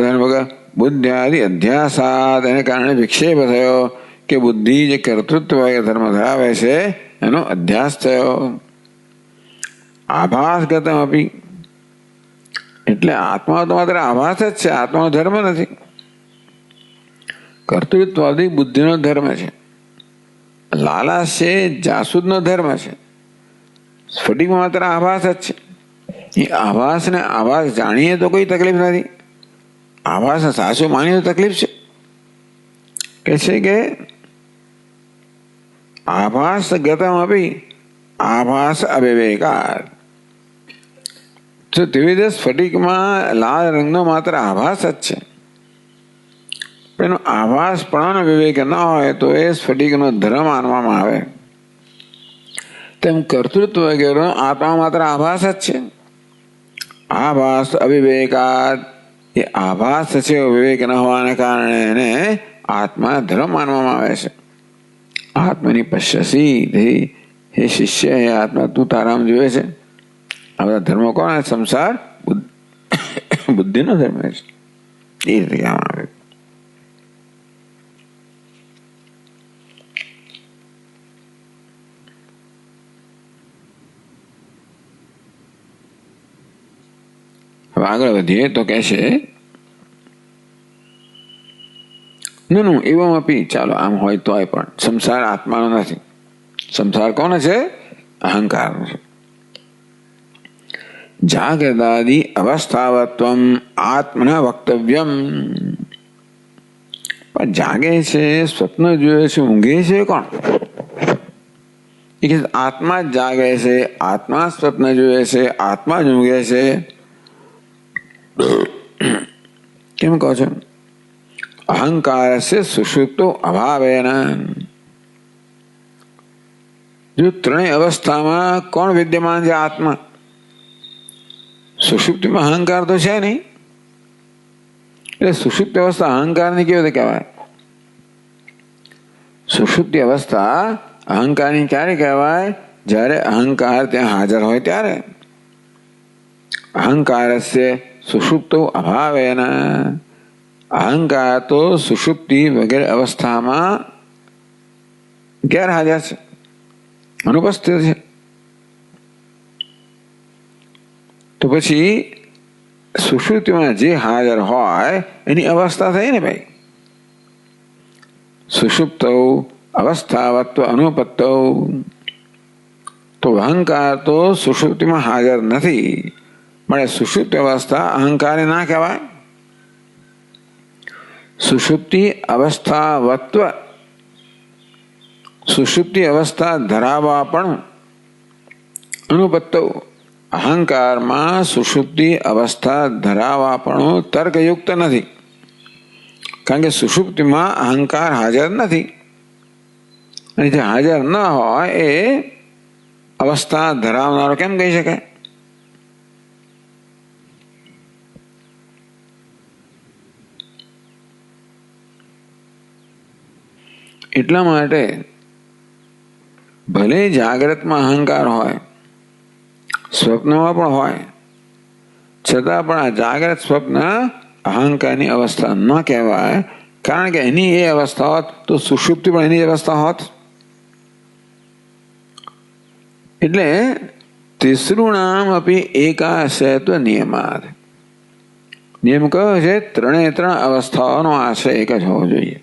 બુદ્ધિઆદિ અધ્યાસાદ એને કારણે વિક્ષેપ થયો કે બુદ્ધિ જે કર્તૃત્વ ધર્મ ધરાવે છે એનો અધ્યાસ થયો. આભાસગતમ અપી એટલે આત્મા તો માત્ર આભાસ જ છે, આત્માનો ધર્મ નથી. કર્તૃત્વાદી બુદ્ધિનો ધર્મ છે. લાલાશ છે જાસૂદનો ધર્મ છે. સ્ફટિકમાં માત્ર આભાસ જ છે. એ આભાસને આભાસ જાણીએ તો કોઈ તકલીફ નથી, આભાસને સાચું માનીએ તો તકલીફ છે. કે છે કે આભાસ ગતમ આપી આભાસ અવિવેકાર. તો તેવી રીતે સ્ફટિકમાં લાલ રંગનો માત્ર આભાસ જ છે. એનો આભાસ પણ વિવેક ન હોય તો એ સ્ફટિકનો ધર્મ માનવામાં આવે. તેમ કર્તૃત્વ વગેરેનો આત્મા માત્ર આભાસ જ છે. આભાસ અવિવેકાદ એ આભાસ છે, વિવેક ન હોવાને કારણે એને આત્મા ધર્મ માનવામાં આવે છે. આત્મની પશ્યસી હે શિષ્ય, હે આત્મા તું તારામ જોવે છે. આ બધા ધર્મો કોણ? સંસાર બુદ્ધિનો ધર્મ છે. એ રીતે કહેવામાં આવે. આગળ વધીએ તો કહે છે નું એવમ આપી, ચાલો આમ હોય તોય પણ સંસાર આત્માનો નથી. સંસાર કોનો છે? અહંકારનો છે. જાગ્રદાદિ અવસ્થાવત્વમ આત્મના વક્તવ્યમ. પણ જાગે છે, સ્વપ્ન જોયે છે, ઊંઘે છે કોણ? એ આત્મા જ જાગે છે, આત્મા સ્વપ્ન જોયે છે, આત્મા જ ઊંઘે છે. કેમ કહો છો? અહંકાર છે સુષુપ્તો અભાવેના. જો ત્રણેય અવસ્થામાં કોણ વિદ્યમાન છે? આત્મા. સુષુપ્તિમાં અહંકાર તો છે નહીં, એટલે સુષુપ્તિ અવસ્થા અહંકારની કેવી રીતે કહેવાય? સુષુપ્તિ અવસ્થા અહંકારની ક્યારે કહેવાય? જ્યારે અહંકાર ત્યાં હાજર હોય ત્યારે. અહંકાર છે સુષુપ્તો અભાવેના. અહંકાર તો સુષુપ્તિ વગેરે અવસ્થામાં ગેરહાજર છે, અનુપસ્થિત છે. તો પછી સુષુપ્તિમાં જે હાજર હોય એની અવસ્થા થઈ ને ભાઈ. સુષુપ્ત અવસ્થાવત્વ અનુપત્ત. તો અહંકાર તો સુષુપ્તિમાં હાજર નથી, મળે સુષુપ્તિ અવસ્થા અહંકારે ના કહેવાય. સુષુપ્તિ અવસ્થાવત્વ, સુષુપ્તિ અવસ્થા ધરાવવા પણ અનુપત્ત. અહંકારમાં સુષુપ્તિ અવસ્થા ધરાવવા પણ તર્કયુક્ત નથી, કારણ કે સુષુપ્તિમાં અહંકાર હાજર નથી. અને જે હાજર ન હોય એ અવસ્થા ધરાવનારો કેમ કહી શકાય? એટલા માટે ભલે જાગ્રતમાં અહંકાર હોય, સ્વપ્નમાં પણ હોય, છતાં પણ આ જાગ્રત સ્વપ્ન અહંકારની અવસ્થા ન કહેવાય, કારણ કે એની એ અવસ્થા હોત તો સુષુપ્તિ પણ એની અવસ્થા હોત. એટલે તિસૃણામ અપી એકાશ્રયત્વ નિયમાદ. નિયમ કયો છે? ત્રણે ત્રણ અવસ્થાઓનો આશ્રય એક જ હોવો જોઈએ.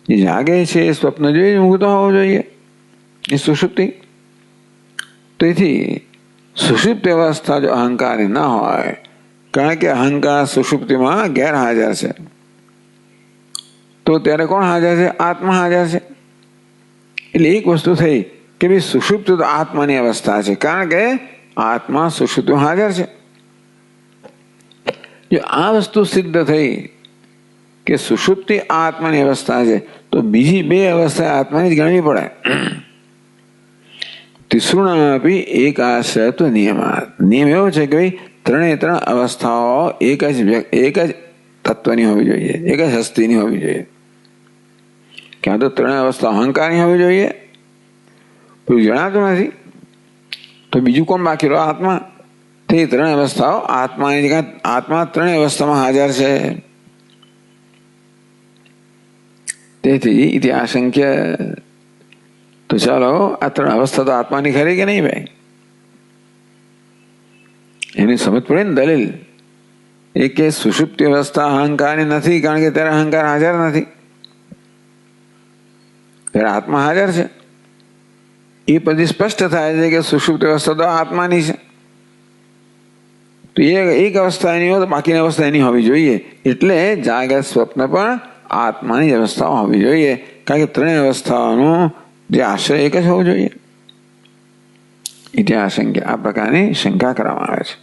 એ જાગે છે, સ્વપ્ન જોઈએ, ઊંઘતો હોવો જોઈએ, એ સુષુપ્તિ. તેથી સુષુપ્તિ અવસ્થા જો અહંકારી ના હોય, કારણ કે અહંકાર સુષુપ્તિમાં ગેરહાજર છે, તો ત્યારે કોણ હાજર છે? આત્મા હાજર છે. એટલે એક વસ્તુ થઈ કે ભાઈ સુષુપ્તિ તો આત્માની અવસ્થા છે, કારણ કે આત્મા સુષુપ્તિમાં હાજર છે. જો આ વસ્તુ સિદ્ધ થઈ કે સુષુપ્તિ આત્માની અવસ્થા છે, તો બીજી બે અવસ્થા આત્માની જ ગણવી પડે. તિસૃણામપી એક આશ્રયત્વ નિયમ. નિયમ એવો છે કે ભાઈ ત્રણે ત્રણ અવસ્થાઓ એક જ તત્વની હોવી જોઈએ, એક જ હસ્તીની હોવી જોઈએ. ક્યાં તો ત્રણે અવસ્થા અહંકારની હોવી જોઈએ, કોઈ જણાતું નથી તો બીજું કોણ બાકી રહ્યો? આત્મા. તે ત્રણ અવસ્થાઓ આત્માની જગ્યા આત્મા ત્રણેય અવસ્થામાં હાજર છે. તેથી ઇતિ આશંક્ય. તો ચાલો આ ત્રણ અવસ્થા તો આત્માની ખરી કે નહીં ભાઈ? એની સમજ પડે ને દલીલ. એ કે સુષુપ્તિ અવસ્થા અહંકારની નથી, કારણ કે ત્યારે અહંકાર હાજર નથી, ત્યારે આત્મા હાજર છે. એ પછી સ્પષ્ટ થાય છે કે સુષુપ્તિ અવસ્થા તો આત્માની છે. તો એક અવસ્થા એની હોય તો બાકીની અવસ્થા એની હોવી જોઈએ. એટલે જાગ્રત સ્વપ્ન પણ આત્માની જ અવસ્થાઓ હોવી જોઈએ, કારણ કે ત્રણેય અવસ્થાઓનું જે આશ્રય એક જ હોવું જોઈએ. એટલે આ પ્રકારની શંકા કરવામાં આવે છે.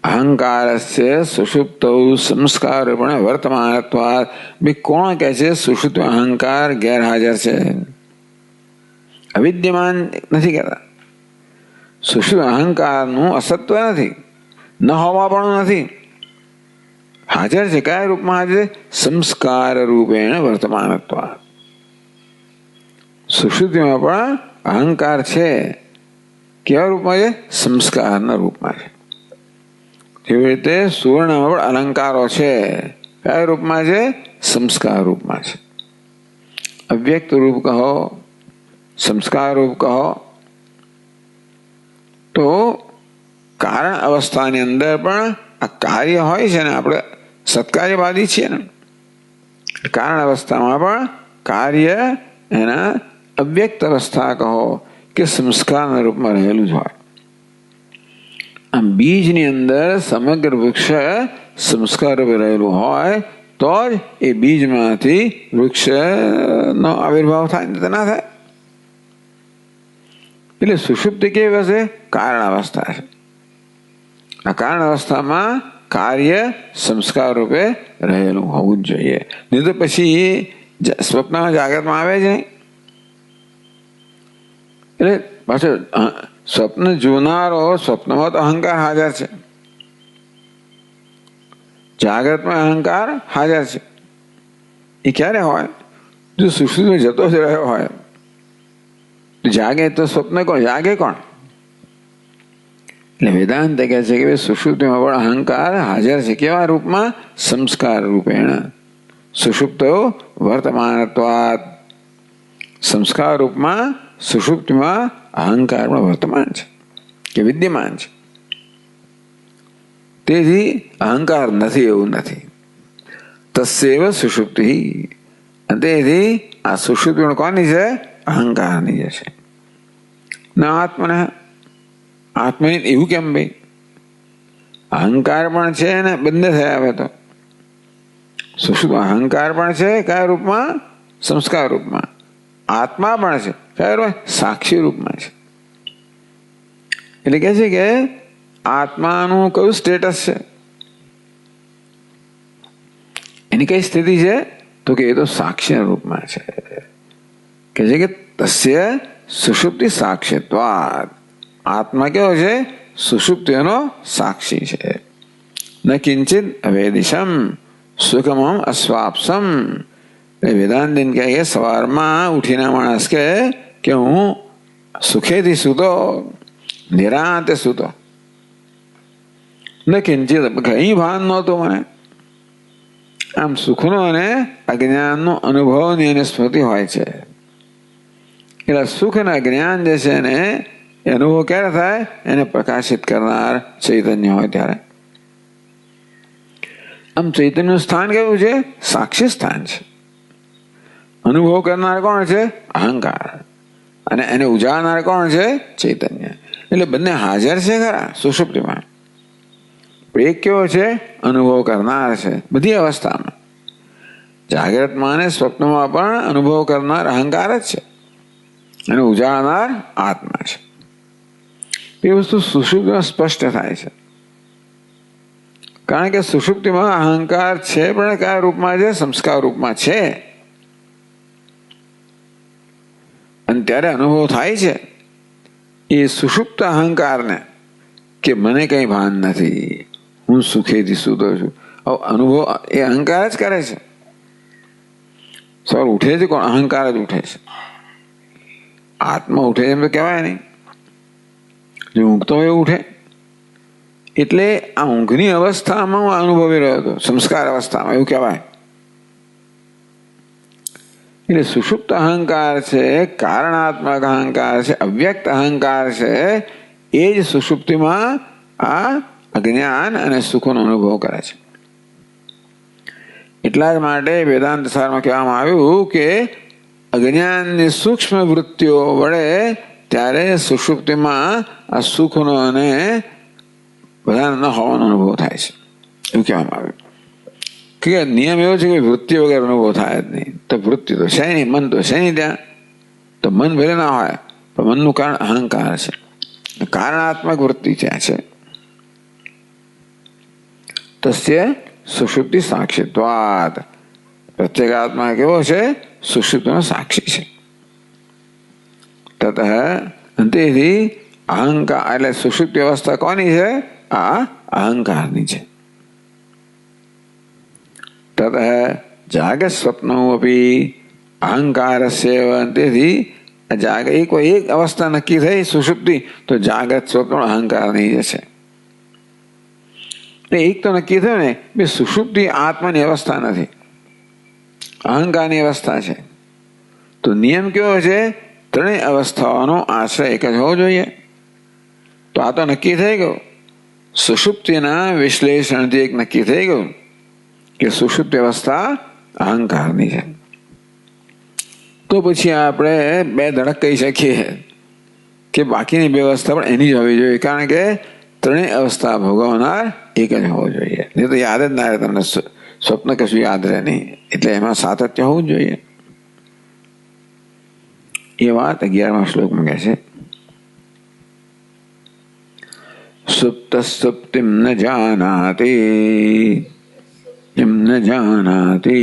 અહંકારસ્ય સુષુપ્તૌ સંસ્કાર પણ વર્તમાનત્વાत्. ભાઈ કોણ કહે છે સુષુપ્ત અહંકાર ગેરહાજર છે? અવિદ્યમાન નથી કહેતા. સુષુપ્ત અહંકારનું અસત્વ નથી, ન હોવા પણ નથી, હાજર છે. કયા રૂપમાં હાજર? સંસ્કાર રૂપેણ વર્તમાનત્વાत्. સુષુપ્તિમાં પણ અહંકાર છે. કેવા રૂપમાં છે? સંસ્કારના રૂપમાં છે. જેવી રીતે સુવર્ણમાં પણ અલંકારો છે. કયા રૂપમાં છે? સંસ્કાર રૂપમાં છે. અવ્યક્ત રૂપ કહો, સંસ્કાર રૂપ કહો. તો કારણ અવસ્થાની અંદર પણ આ કાર્ય હોય છે ને, આપણે સત્કાર્યવાદી છીએ ને, કારણ અવસ્થામાં પણ કાર્ય એના અવ્યક્ત અવસ્થા કહો કે સંસ્કારના રૂપમાં રહેલું જ હોય. આમ બીજની અંદર સમગ્ર વૃક્ષ સંસ્કાર રૂપે રહેલું હોય તો જ એ બીજમાંથી વૃક્ષનો આવિર્ભાવ થાય ને ના થાય. એટલે સુષુપ્તિ કેવી હશે? કારણ અવસ્થા છે. આ કારણ અવસ્થામાં કાર્ય સંસ્કાર રૂપે રહેલું હોવું જ જોઈએ. નહીં તો પછી સ્વપ્નમાં જાગ્રતમાં આવે છે. એટલે પાછળ સ્વપ્ન જોનારો સ્વપ્નમાં તો અહંકાર હાજર છે, જાગ્રતમાં અહંકાર હાજર છે. એ ક્યારે હોય? જો સુષુપ્તિમાં જતો જ રહ્યો હોય. જાગે તો સ્વપ્ન કોણ? જાગે કોણ? એટલે વેદાંત કહે છે કે સુષુપ્તિમાં પણ અહંકાર હાજર છે. કેવા રૂપમાં? સંસ્કાર રૂપેણ. સુષુપ્તો વર્તમાનત્વાत्. સંસ્કાર રૂપમાં સુષુપ્તિમાં અહંકાર પણ વર્તમાન છે કે વિદ્યમાન છે. તેથી અહંકાર નથી એવું નથી. તસ્યૈવ સુષુપ્તિ. તેથી આ સુષુપ્તિ કોની છે? અહંકારની જે છે. ના આત્મના. આત્મા એવું કેમ ભાઈ? અહંકાર પણ છે ને બંને થયા. હવે તો સુષુપ્ત અહંકાર પણ છે. કયા રૂપમાં? સંસ્કાર રૂપમાં. આત્મા પણ છે. કયા રૂપમાં? સાક્ષી રૂપમાં છે. એટલે કે છે કે આત્માનું કયું સ્ટેટસ છે? એની કઈ સ્થિતિ છે? તો કે એ તો સાક્ષી રૂપમાં છે. કે છે કે તસ્ય સુષુપ્તિ સાક્ષીત્વાत्. આત્મા કેવો છે? સુષુપ્તિનો સાક્ષી છે. ન કિંચિત અવેદિશમ સુખમમ અસ્વાપ્સમ. વેદાંતિન કહે સવારમાં ઉઠીને માણસ કે હું સુખેથી સૂતો, નિરાંતે સૂતો, ન કિંચિત કઈ ભાન નહોતું મને. આમ સુખનો અને અજ્ઞાનનો અનુભવની એને સ્મૃતિ હોય છે. એટલે સુખ અને જ્ઞાન જે છે ને એ અનુભવ ક્યારે થાય? એને પ્રકાશિત કરનાર ચૈતન્ય હોય ત્યારે. આમ ચૈતન્યનું સ્થાન કયું છે? સાક્ષી સ્થાન છે. અનુભવ કરનાર કોણ છે? અહંકાર. અને એને ઉજાડનાર કોણ છે? ચૈતન્ય. એટલે બંને હાજર છે ખરા સુષુપ્તિમાં. એક કેવો છે? અનુભવ કરનાર છે બધી અવસ્થામાં. જાગ્રતમાં અને સ્વપ્નમાં પણ અનુભવ કરનાર અહંકાર જ છે અને ઉજાડનાર આત્મા છે. એ વસ્તુ સુષુપ્તિમાં સ્પષ્ટ થાય છે. કારણ કે સુષુપ્તિમાં અહંકાર છે પણ કયા રૂપમાં છે? સંસ્કાર રૂપમાં છે. અને ત્યારે અનુભવ થાય છે. એ સુષુપ્ત અહંકારને કે મને કંઈ ભાન નથી, હું સુખેથી સૂતો છું. હવે અનુભવ એ અહંકાર જ કરે છે. સવાર ઉઠે છે કોણ? અહંકાર જ ઉઠે છે. આત્મા ઉઠે એમ તો કહેવાય નહીં. જો ઊંઘતો હોય ઉઠે. એટલે આ ઊંઘની અવસ્થામાં હું અનુભવી રહ્યો હતો, સંસ્કાર અવસ્થામાં, એવું કહેવાય. એટલે સુષુપ્ત અહંકાર છે, કારણાત્મક અહંકાર છે, અવ્યક્ત અહંકાર છે. એ જ સુષુપ્તિમાં આ અજ્ઞાન અને સુખનો અનુભવ કરે છે. એટલા જ માટે વેદાંત સારમાં કહેવામાં આવ્યું કે અજ્ઞાનની સૂક્ષ્મ વૃત્તિઓ વડે ત્યારે સુષુપ્તિમાં આ સુખનો અને બધા ન હોવાનો અનુભવ થાય છે, એવું કહેવામાં આવ્યું. કે નિયમ એવો છે કે વૃત્તિ વગર અનુભવ થાય જ નહીં. તો વૃત્તિ તો છે નહીં, મન તો છે નહીં ત્યાં. તો મન ભલે ના હોય પણ મનનું કારણ અહંકાર છે, કારણાત્મક વૃત્તિ ત્યાં છે. તસ્ય સુષુપ્તિ સાક્ષિત્વાત. પ્રત્યેગાત્મા કેવો છે? સુષુપ્તિનો સાક્ષી છે. તત અંતેથી અહંકાર એટલે સુષુપ્તિ અવસ્થા કોની છે? આ અહંકારની છે. તત જાગત સ્વપ્નો અપી અહંકારસ્ય. અંતેથી જાગ કોઈ એક અવસ્થા નક્કી થઈ સુષુપ્તિ, તો જાગત સ્વપ્ન અહંકારની જ છે. એક તો નક્કી થયું ને, બે સુષુપ્તિ આત્માની અવસ્થા નથી, અહંકારની અવસ્થા છે. તો નિયમ કેવો છે? ત્રણેય અવસ્થાઓનો આશ્રય એક જ હોવો જોઈએ. તો આ તો નક્કી થઈ ગયું. સુષુપ્તિના વિશ્લેષણથી એક નક્કી થઈ ગયું કે સુષુપ્તિ અવસ્થા અહંકારની છે. તો પછી આપણે બે ધડક કહી શકીએ કે બાકીની બે અવસ્થા પણ એની જ હોવી જોઈએ, કારણ કે ત્રણેય અવસ્થા ભોગવનાર એક જ હોવો જોઈએ. નહીં તો યાદ જ ના રહે તમને, સ્વપ્ન કશું યાદ રહે નહીં. એટલે એમાં સાતત્ય હોવું જ જોઈએ. એ વાત 11મા શ્લોકમાં કહે છે, સુપ્ત સુપ્તિમ ન જાનાતિ ન જાનાતિ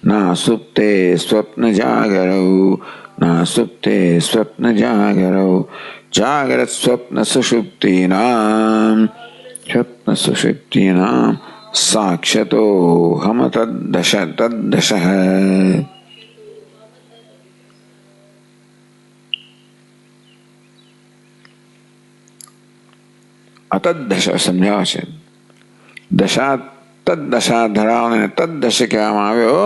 ના સુપ્તે સ્વપ્ન જાગરૌ ના સુપ્તે સ્વપ્ન જાગરૌ જાગ્રત સ્વપ્ન સુષુપ્તિનામ સ્વપ્ન સુષુપ્તિનામ સાક્ષતો હમ તદ્દશ તદ્દશ. અતદ્દશ સમજાવે છે. દશા તદ્દશા ધરાવને તદ્દશ કહેવામાં આવ્યો,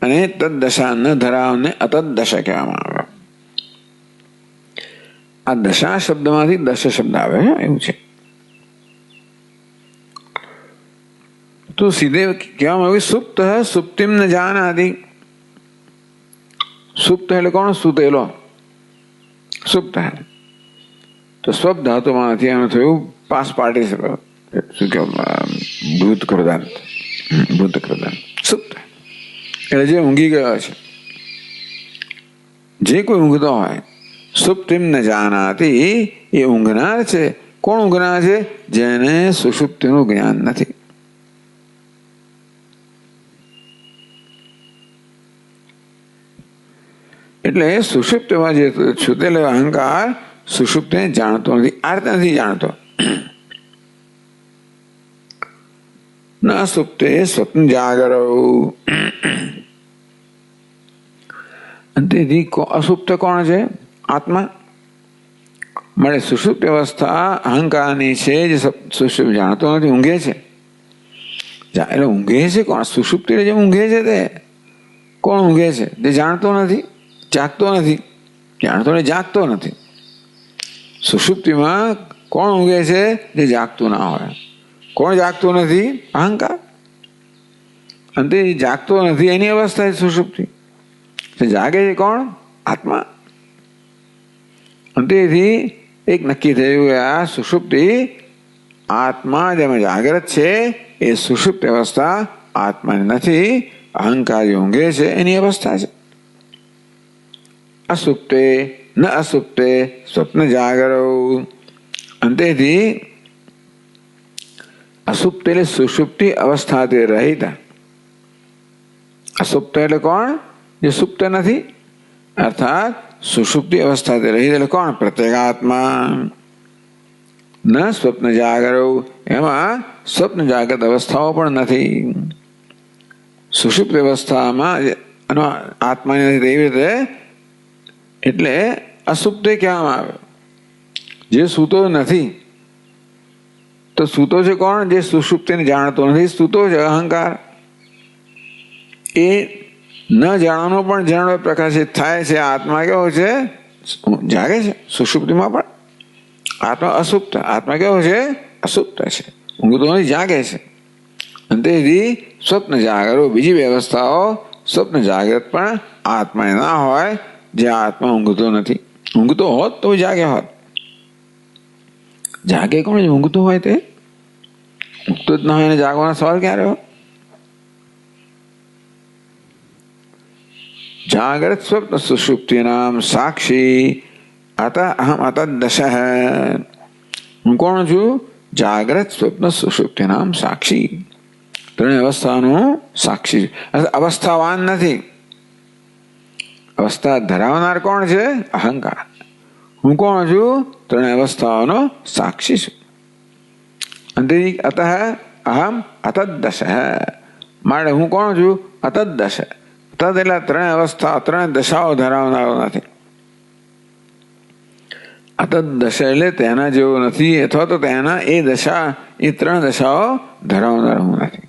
અને તદ્દશા ન ધરાવને અતદ્દશ કહેવામાં આવ્યો. આ દશા શબ્દમાંથી દશ શબ્દ આવે છે, એવું છે. તો સીધે કહેવામાં આવ્યું સુપ્ત સુપ્તિમ ન જાનાતિ. સુપ્ત એટલે કોણ? સુતેલો, સુપ્ત. તો સ્વપ ધાતુમાંથી એનું થયું પાસ પાર્ટિસિપલ, શું કહેવાય? ભૂતકૃદાંત. ભૂતકૃદાંત સુપ્ત એટલે જે ઊંઘી ગયો છે. જે કોઈ ઊંઘતો હોય, સુપ્તિમ ન જાનાતિ, એ ઊંઘનાર છે. કોણ ઊંઘનાર છે? જેને સુષુપ્તિનું જ્ઞાન નથી. એટલે સુષુપ્તિમાં જે છૂટેલો અહંકાર સુષુપ્તિને જાણતો નથી, આર્ત નથી જાણતો. ના સુપ્તે સ્વપ્ન જાગરૌ. તેથી અસુપ્ત કોણ છે? આત્મા. મળે સુષુપ્ત અવસ્થા અહંકારની છે, જે સુષુપ્ત જાણતો નથી, ઊંઘે છે. એટલે ઊંઘે છે કોણ? સુષુપ્તિ જે ઊંઘે છે તે કોણ ઊંઘે છે? તે જાણતો નથી, જાગતો નથી. જાણતો ને જાગતો નથી. સુષુપ્તિમાં કોણ ઊંઘે છે? જે જાગતું ના હોય. કોણ જાગતું નથી? અહંકાર. અને તે જાગતો નથી એની અવસ્થા છે સુષુપ્તિ. જાગે છે કોણ? આત્મા. અને તેથી એક નક્કી થયું કે આ સુષુપ્તિ આત્મા જેમાં જાગ્રત છે, એ સુષુપ્ત અવસ્થા આત્માની નથી, અહંકાર ઊંઘે છે એની અવસ્થા છે. અસુપ્તે ન અસુપ્તે સ્વપ્ન જાગરૌ. અંતેથી અસુપ્ત એટલે સુષુપ્તિ અવસ્થાથી રહિત. અસુપ્ત એટલે કોણ? જે સુપ્ત નથી, અર્થાત સુષુપ્તિ અવસ્થાથી રહિત એટલે કોણ? પ્રત્યેગાત્મા. ન સ્વપ્ન જાગરો, એમાં સ્વપ્ન જાગ્રત અવસ્થાઓ પણ નથી. સુષુપ્ત અવસ્થામાં આત્માની નથી તેવી રીતે, એટલે અસુપ્તે કહેવામાં આવે. જે સૂતો નથી, તો સૂતો છે કોણ? જે સુષુપ્તિને જાણતો નથી, સૂતો છે અહંકાર. એ ન જાણવાનો પણ જાણવો પ્રકાશિત થાય છે. આત્મા કેવો છે? જાગે છે. સુષુપ્તિમાં પણ આત્મા અસુપ્ત, આત્મા કેવો છે? અસુપ્ત છે, ઊંઘતો નથી, જાગે છે. અને તેથી સ્વપ્ન જાગરો, બીજી વ્યવસ્થાઓ સ્વપ્ન જાગ્રત પણ આત્મા ના હોય, જે આત્મા ઊંઘતો નથી. ઊંઘતો હોત તો જાગે હોત. જાગે કોણ? ઊંઘતો હોય તે ઊંઘતો જ ના હોય, એને જાગવાનો સવાલ ક્યાં રહ્યો? જાગ્રત સ્વપ્ન સુષુપ્તિ નામ સાક્ષી અત અહમ અતદશ. હું કોણ છું? જાગ્રત સ્વપ્ન સુષુપ્તિ નામ સાક્ષી, ત્રણેય અવસ્થાનું સાક્ષી. અવસ્થાવાન નથી. અવસ્થા ધરાવનાર કોણ છે? અહંકાર. હું કોણ છું? ત્રણેય અવસ્થાઓનો સાક્ષી છું. અંતે અતઃ અહમ અતદશ, માટે હું કોણ છું? અતદશ. તદ એટલે ત્રણેય અવસ્થા, ત્રણેય દશાઓ ધરાવનારો નથી. અતદશ એટલે તેના જેવો નથી, અથવા તો તેના એ દશા, એ ત્રણ દશાઓ ધરાવનાર હું નથી.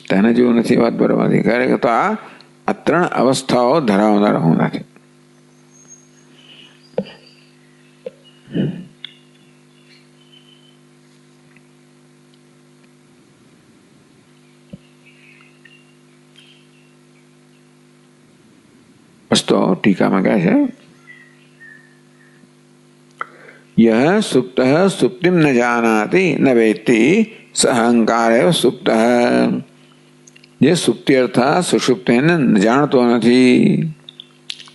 તેના જેવું નથી, વાત બરોબર નથી. ખરેખર તો આ ત્રણ અવસ્થાઓ ધરાવનાર હું નથી. તો ટીકામાં કહે છે, યહ સુપ્ત સુપ્તિમ ન જાનાતિ ન વેત્તિ સ અહંકાર એવ સુપ્ત. જે સુપ્તિ અર્થાત સુષુપ્તિને જાણતો નથી,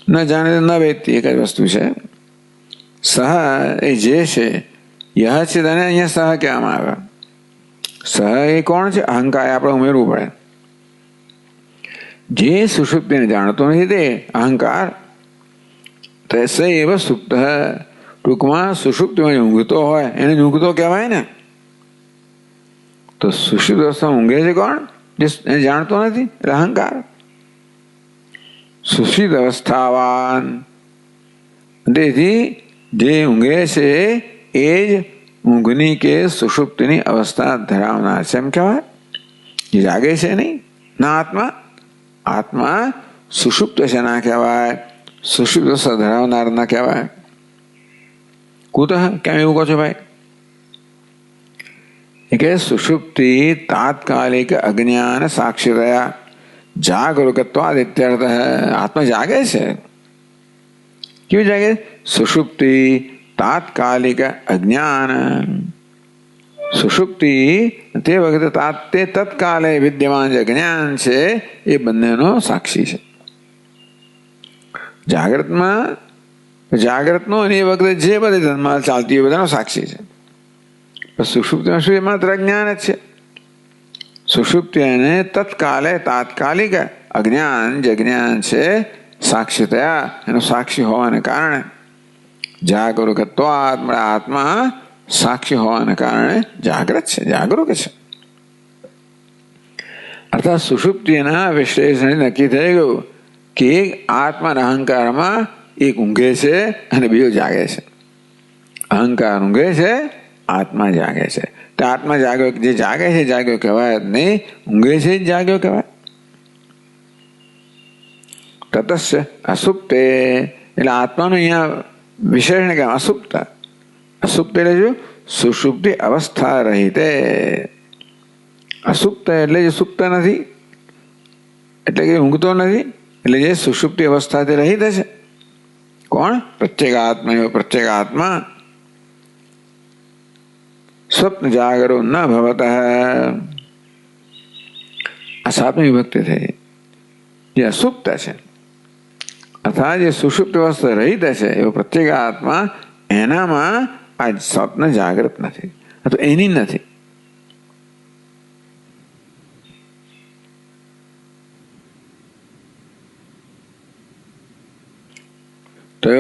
ન જાણે ન વેત્તિ, એક જ વસ્તુ છે. સહ એ જે છે, યહ છે તેને અહીંયા સહ કહેવામાં આવે. સહ એ કોણ છે? અહંકાર. આપણે ઉમેરવું પડે. જે સુષુપ્તિને જાણતો નથી તે અહંકાર. તૈસે એવ સુપ્ત, ટૂંકમાં સુષુપ્તિમાં ઊંઘતો હોય એને ઊંઘતો કહેવાય ને. તો સુષુપ્ત અવસ્થામાં ઊંઘે છે કોણ? જે જાણતો નથી, એટલે અહંકાર. સુષુપ્ત અવસ્થાવાન, તેથી જે ઊંઘે છે એ જ ઊંઘની કે સુષુપ્તિની અવસ્થા ધરાવનાર છે એમ કહેવાય. જે જાગે છે નહીં, ના આત્મા. આત્મા સુષુપ્ત છે ના કહેવાય, સુષુપ્ત અવસ્થા ધરાવનાર ના કહેવાય. કુતઃ, કેમ એવું કહો છો ભાઈ? કે સુષુપ્તિ તાત્કાલિક અજ્ઞાન સાક્ષી રહ્યા જાગરૂકત્વાદ ઇત્યર્થ. આત્મા જાગે છે. કેવું જાગે? સુષુપ્તિ તાત્કાલિક અજ્ઞાન. સુષુપ્તિ તે વખતે તે તત્કાલે વિદ્યમાન જે જ્ઞાન છે એ બંનેનો સાક્ષી છે. જાગ્રતનો અને એ વખતે જે બધી ધર્મમાં ચાલતી હોય બધાનો સાક્ષી છે. સુષુપ્તિમાં શું? એ માત્ર જ્ઞાન જ છે. સુષુપ્તિ અને તત્કાલે તાત્કાલિક અજ્ઞાન જે જ્ઞાન છે સાક્ષી થયા, એનો સાક્ષી હોવાને કારણે જાગરૂકત્વાત્, આત્મા સાક્ષી હોવાને કારણે જાગ્રત છે, જાગરૂક છે. અર્થાત સુષુપ્તિના વિશ્લેષણ નક્કી થઈ ગયું કે એક આત્મા અહંકારમાં એક ઊંઘે છે અને બીજો જાગે છે. અહંકાર ઊંઘે છે, આત્મા જાગે છે. તો આત્મા જાગ્યો, જે જાગે છે જાગ્યો કહેવાય જ નહીં, ઊંઘે છે જ જાગ્યો કહેવાય. તતસ્ય અસુપ્તે, એટલે આત્માનું અહીંયા વિશેષણ કે અસુપ્ત. અસુપ્ત એટલે શું? સુષુપ્તિ અવસ્થા રહિતે. અસુપ્ત એટલે જે સુપ્ત નથી, એટલે કે ઊંઘતો નથી, એટલે જે સુષુપ્તિ અવસ્થાથી રહિત છે. કોણ? પ્રત્યેગાત્મા. એવો પ્રત્યેગાત્મા સ્વપ્ન જાગરો ન ભવત. આ સાતમી વિભક્તિ થઈ. જે અસુપ્ત છે અર્થાત જે સુષુપ્ત અવસ્થા રહિત છે એવો પ્રત્યેગાત્મા, એનામાં આ સ્વપ્ન જાગૃત નથી, તો એની નથી. તો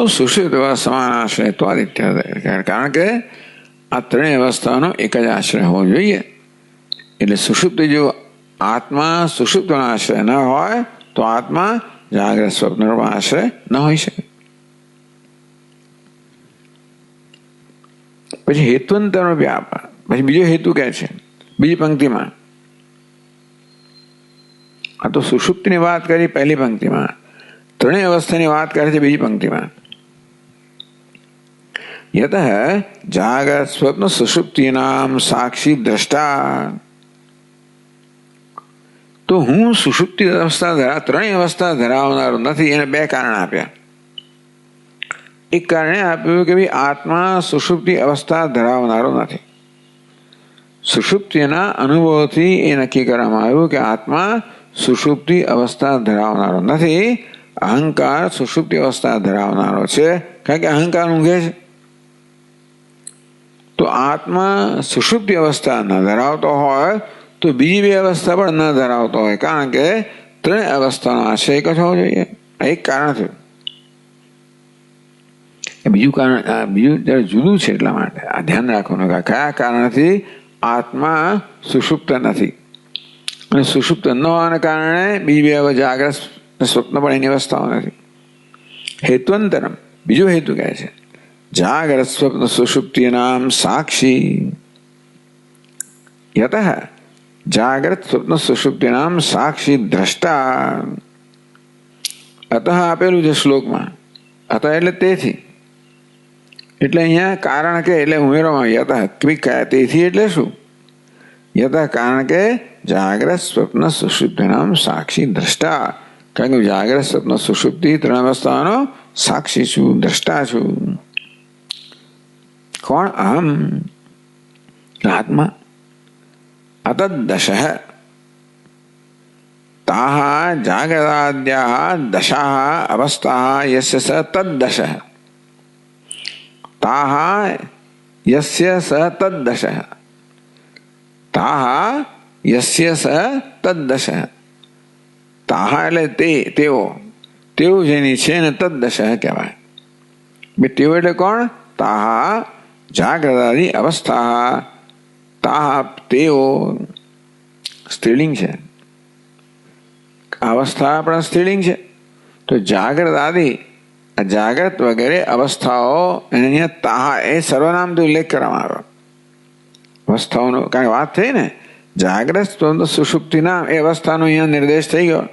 સુષુપ્ત સમાનાશ્રય તો આદિત્ય, કારણ કે આ ત્રણેય અવસ્થાનો એક જ આશ્રય હોવો જોઈએ. એટલે સુષુપ્તિ જો આત્મા સુષુપ્તનો આશ્રય ન હોય તો આત્મા જાગ્રત સ્વપ્નનો આશ્રય ન હોઈ શકે. પછી હેતુંતરનો વ્યાપાર, પછી બીજો હેતુ કહે છે બીજી પંક્તિમાં. આ તો સુષુપ્તિની વાત કરી પહેલી પંક્તિમાં, ત્રણેય અવસ્થાની વાત કરે છે બીજી પંક્તિમાં. યતઃ જાગ્રત સ્વપ્ન સુષુપ્તિનામ સાક્ષી દ્રષ્ટા. તો હું સુષુપ્તિ અવસ્થા ત્રણેય અવસ્થા ધરાવનારો નથી. એને બે કારણ આપ્યા. એક કારણે આપ્યું કે ભાઈ આત્મા સુષુપ્તિ અવસ્થા ધરાવનારો નથી. સુષુપ્તિના અનુભવથી એ નક્કી કરવામાં આવ્યું કે આત્મા સુષુપ્તિ અવસ્થા ધરાવનારો નથી. અહંકાર સુષુપ્તિ અવસ્થા ધરાવનારો છે, કારણ કે અહંકાર ઊંઘે છે. તો આત્મા સુષુપ્તિ અવસ્થા ન ધરાવતો હોય તો બીજી બે અવસ્થા પણ ન ધરાવતો હોય, કારણ કે ત્રણેય અવસ્થાનો આશય એક જ હોવો જોઈએ. એક કારણ થયું. બીજું કારણ બીજું જયારે જુદું છે, એટલા માટે આ ધ્યાન રાખવાનું કે કયા કારણથી આત્મા સુષુપ્ત નથી. અને સુષુપ્ત ન હોવાને કારણે બીજી બે જાગ્રત સ્વપ્ન પણ એની અવસ્થાઓ નથી. હેતુંતરમ બીજો હેતુ કહે છે જાગ્રત સ્વપ્ન સુષુપ્તિનામ સાક્ષી. યતઃ જાગ્રત સ્વપ્ન સુષુપ્તિનામ સાક્ષી દ્રષ્ટા. અતઃ આપેલું છે શ્લોકમાં. અતઃ એટલે તેથી. એટલે અહીંયા કારણ કે એટલે ઉમેરવામાં યતઃ તેથી એટલે શું? યતઃ કારણ કે જાગ્રત સ્વપ્ન સુષુપ્તિનામ સાક્ષી દ્રષ્ટા. કારણ કે જાગ્રત સ્વપ્ન સુષુપ્તિ ત્રણ અવસ્થાનો સાક્ષી છું, દ્રષ્ટા છું. કોણ? અહમ આત્મા. અતદ્દશ તાહ જાગ્રતાદ્યાહ દશાહ અવસ્થાહ યસ્ય સ તદ્દશ. તાહ યસ્ય સ તદ્દશ. તાહ યસ્ય સ તદ્દશ. તાહ એટલે તેઓ જેની છે ને તદ્દશ કહેવાય. તેઓ એટલે કોણ? તાહ જાગ્રતાદિ અવસ્થા. તાહ તેઓ સ્ત્રીલિંગ છે, અવસ્થા પણ સ્ત્રીલિંગ છે. તો જાગ્રત આદિ જાગ્રત વગેરે અવસ્થાઓ અહીંયા તાહ એ સર્વનામથી ઉલ્લેખ કરવામાં આવ્યો. અવસ્થાઓનો કારણ વાત થઈ ને, જાગ્રત સુષુપ્તિ નામ એ અવસ્થાનો અહીંયા નિર્દેશ થઈ ગયો.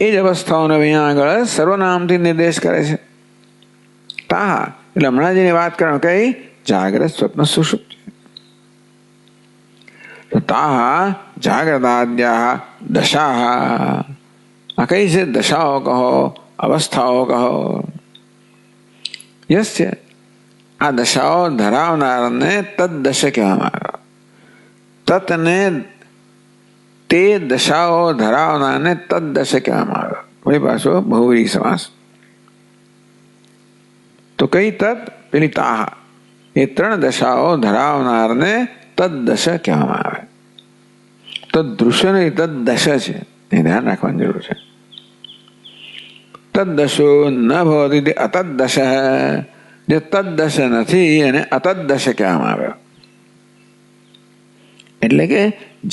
એ જ અવસ્થાઓનો અહીંયા આગળ સર્વનામથી નિર્દેશ કરે છે. તાહ એટલે હમણાં જેની વાત કરવાનું કઈ? જાગ્રત સ્વપ્ન સુષુપ્તિ. તાહ જાગ્રતાદ્યાહ દશાહ. આ કઈ છે? દશાઓ કહો, અવસ્થાઓ કહો. યસ્ય આ દશાઓ ધરાવનારને તદ્દશ કહેવામાં આવ્યો. તતને તે દશાઓ ધરાવનારને તદ્દશ કહેવામાં આવ્યો. વળી પાછો બહુવ્રીહી સમાસ. તો કઈ તત? પેલી તાહ. એ ત્રણ દશાઓ ધરાવનારને તદ્દશ કહેવામાં આવે. તદ્દૃશ્ય નહીં, તદ્દશ છે, એ ધ્યાન રાખવાની જરૂર છે. તદ્દશો ન ભવતી અતદ્દશ. જે તદ્દશ નથી એને અતદ્દશ કહેવામાં આવ્યો. એટલે કે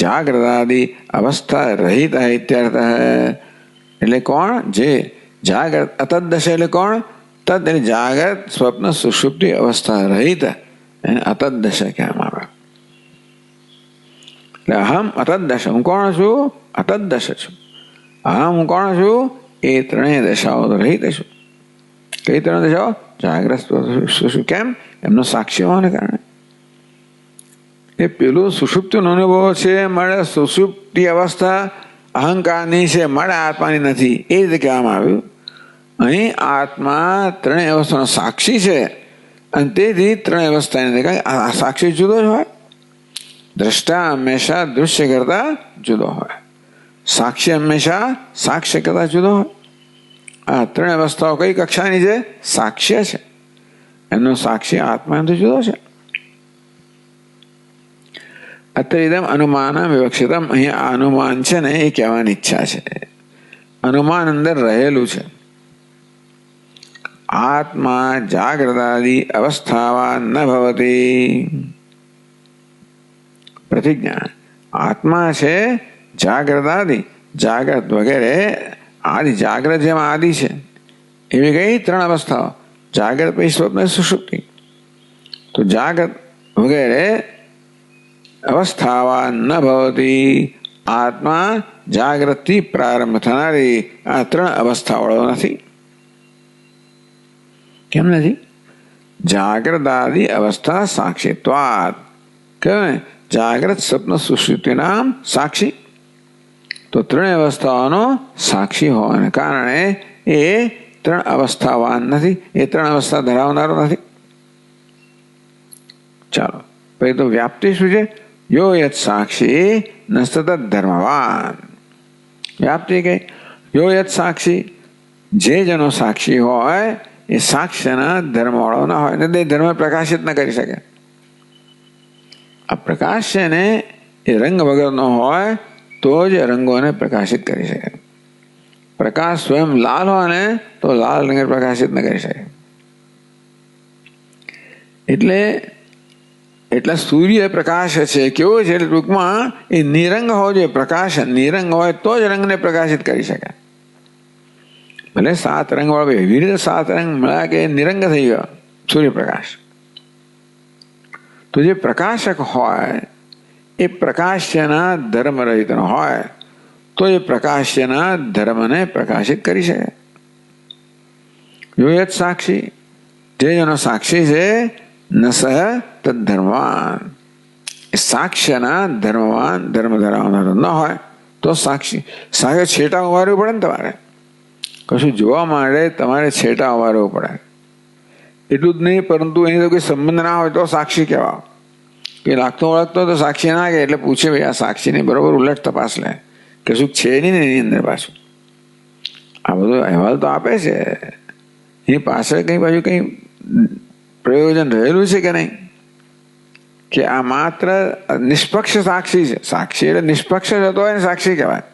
જાગ્રતાદિ અવસ્થા રહિત ઇત્યર્થ. એટલે કોણ? જે જાગ્રત. અતદ્દશ એટલે કોણ? તદ એટલે જાગ્રત સ્વપ્ન સુષુપ્તિ અવસ્થા રહિત, એને અતદ્દશ કહેવામાં આવે. એટલે અહમ અતદ્દશ, હું કોણ છું? અતદ્દશ છું. અહમ હું કોણ છું? એ ત્રણેય દશાઓ રહિત છું. કઈ ત્રણ દશાઓ? જાગ્રત સુષુપ્તિ. કેમ? એમનો સાક્ષી હોવાને કારણે. એ પેલું સુષુપ્તિનો અનુભવ છે, મળે સુષુપ્તિ અવસ્થા અહંકારની છે, મળે આત્માની નથી, એ રીતે કહેવામાં આવ્યું. અહીં આત્મા ત્રણેય અવસ્થાનો સાક્ષી છે, અને તેથી ત્રણેય અવસ્થાની આ સાક્ષી જુદો જ હોય. દ્રષ્ટા હંમેશા દૃશ્ય કરતા જુદો હોય, સાક્ષી હંમેશા સાક્ષ્ય કરતા જુદો હોય. આ ત્રણ અવસ્થાઓ કઈ કક્ષાની છે? સાક્ષ્ય છે. એમનો સાક્ષી આત્મા એમથી જુદો છે. અત્યારે અનુમાન વિવક્ષિતમ. અહીંયા અનુમાન છે ને એ કહેવાની ઈચ્છા છે. અનુમાન અંદર રહેલું છે. આત્મા જાગ્રતાદિ અવસ્થાવાન ન ભવતી. પ્રતિજ્ઞા, આત્મા છે જાગ્રતાદિ, જાગ્રત વગેરે આદિ, જાગ્રત જેમાં આદિ છે એવી કઈ ત્રણ અવસ્થાઓ, જાગ્રત પછી સ્વપ્ન સુષુપ્તિ. તો જાગ્રત વગેરે અવસ્થાવાન ન ભવતી, આત્મા જાગ્રતથી પ્રારંભ થનારી આ ત્રણ અવસ્થાવાળો નથી. કેમ નથી? જાગ્રતાદિ અવસ્થા સાક્ષીત્વાત. કહ્યું ને, જાગ્રત સ્વપ્ન સુષુપ્તિના સાક્ષી. તો ત્રણેય અવસ્થાઓનો સાક્ષી હોવાને કારણે એ ત્રણ અવસ્થાવાન નથી, એ ત્રણ અવસ્થા ધરાવનારો નથી. ચાલો, પછી તો વ્યાપ્તિ શું છે? યો યત સાક્ષી ન સતત ધર્મવાન. વ્યાપ્તિ કઈ? યો યત સાક્ષી, જે જનો સાક્ષી હોય એ સાક્ષ્યના ધર્મવાળો ના હોય, ને તે ધર્મ પ્રકાશિત ન કરી શકે. આ પ્રકાશ છે ને એ રંગ વગરનો હોય તો જ રંગોને પ્રકાશિત કરી શકે. પ્રકાશ સ્વયં લાલ હોય ને તો લાલ રંગ પ્રકાશિત ન કરી શકે. એટલે સૂર્ય પ્રકાશ છે, કેવો છે? ટૂંકમાં એ નિરંગ હોવો જોઈએ. પ્રકાશ નિરંગ હોય તો જ રંગને પ્રકાશિત કરી શકે. ભલે 7 રંગ વાળો, એવી રીતે 7 રંગ મળ્યા કે નિરંગ થઈ ગયો સૂર્યપ્રકાશ. તો જે પ્રકાશક હોય એ પ્રકાશ્યના ધર્મ રહિતનો હોય તો એ પ્રકાશ્યના ધર્મને પ્રકાશિત કરી શકે. યોયત સાક્ષી, જે જેનો સાક્ષી છે, ન સહ તદ્ધર્મવાન, એ સાક્ષ્યના ધર્મવાન, ધર્મ ધરાવનારો ન હોય તો સાક્ષી. સાક્ષી છેટા ઉવારવું પડે ને તમારે, કશું જોવા માટે તમારે છેટા ઉવારવું પડે. એટલું જ નહીં, પરંતુ એની તો કોઈ સંબંધ ના હોય તો સાક્ષી કહેવાય. કે લાગતો ઓળખતો તો સાક્ષી ના કે, એટલે પૂછે ભાઈ આ સાક્ષીની બરોબર ઉલટ તપાસ લે, કશું છે નહીં ને એની અંદર પાછું. આ બધો અહેવાલ તો આપે છે, એની પાછળ કંઈ બાજુ કંઈ પ્રયોજન રહેલું છે કે નહીં? કે આ માત્ર નિષ્પક્ષ સાક્ષી છે. સાક્ષી એટલે નિષ્પક્ષ જતો હોય ને સાક્ષી કહેવાય.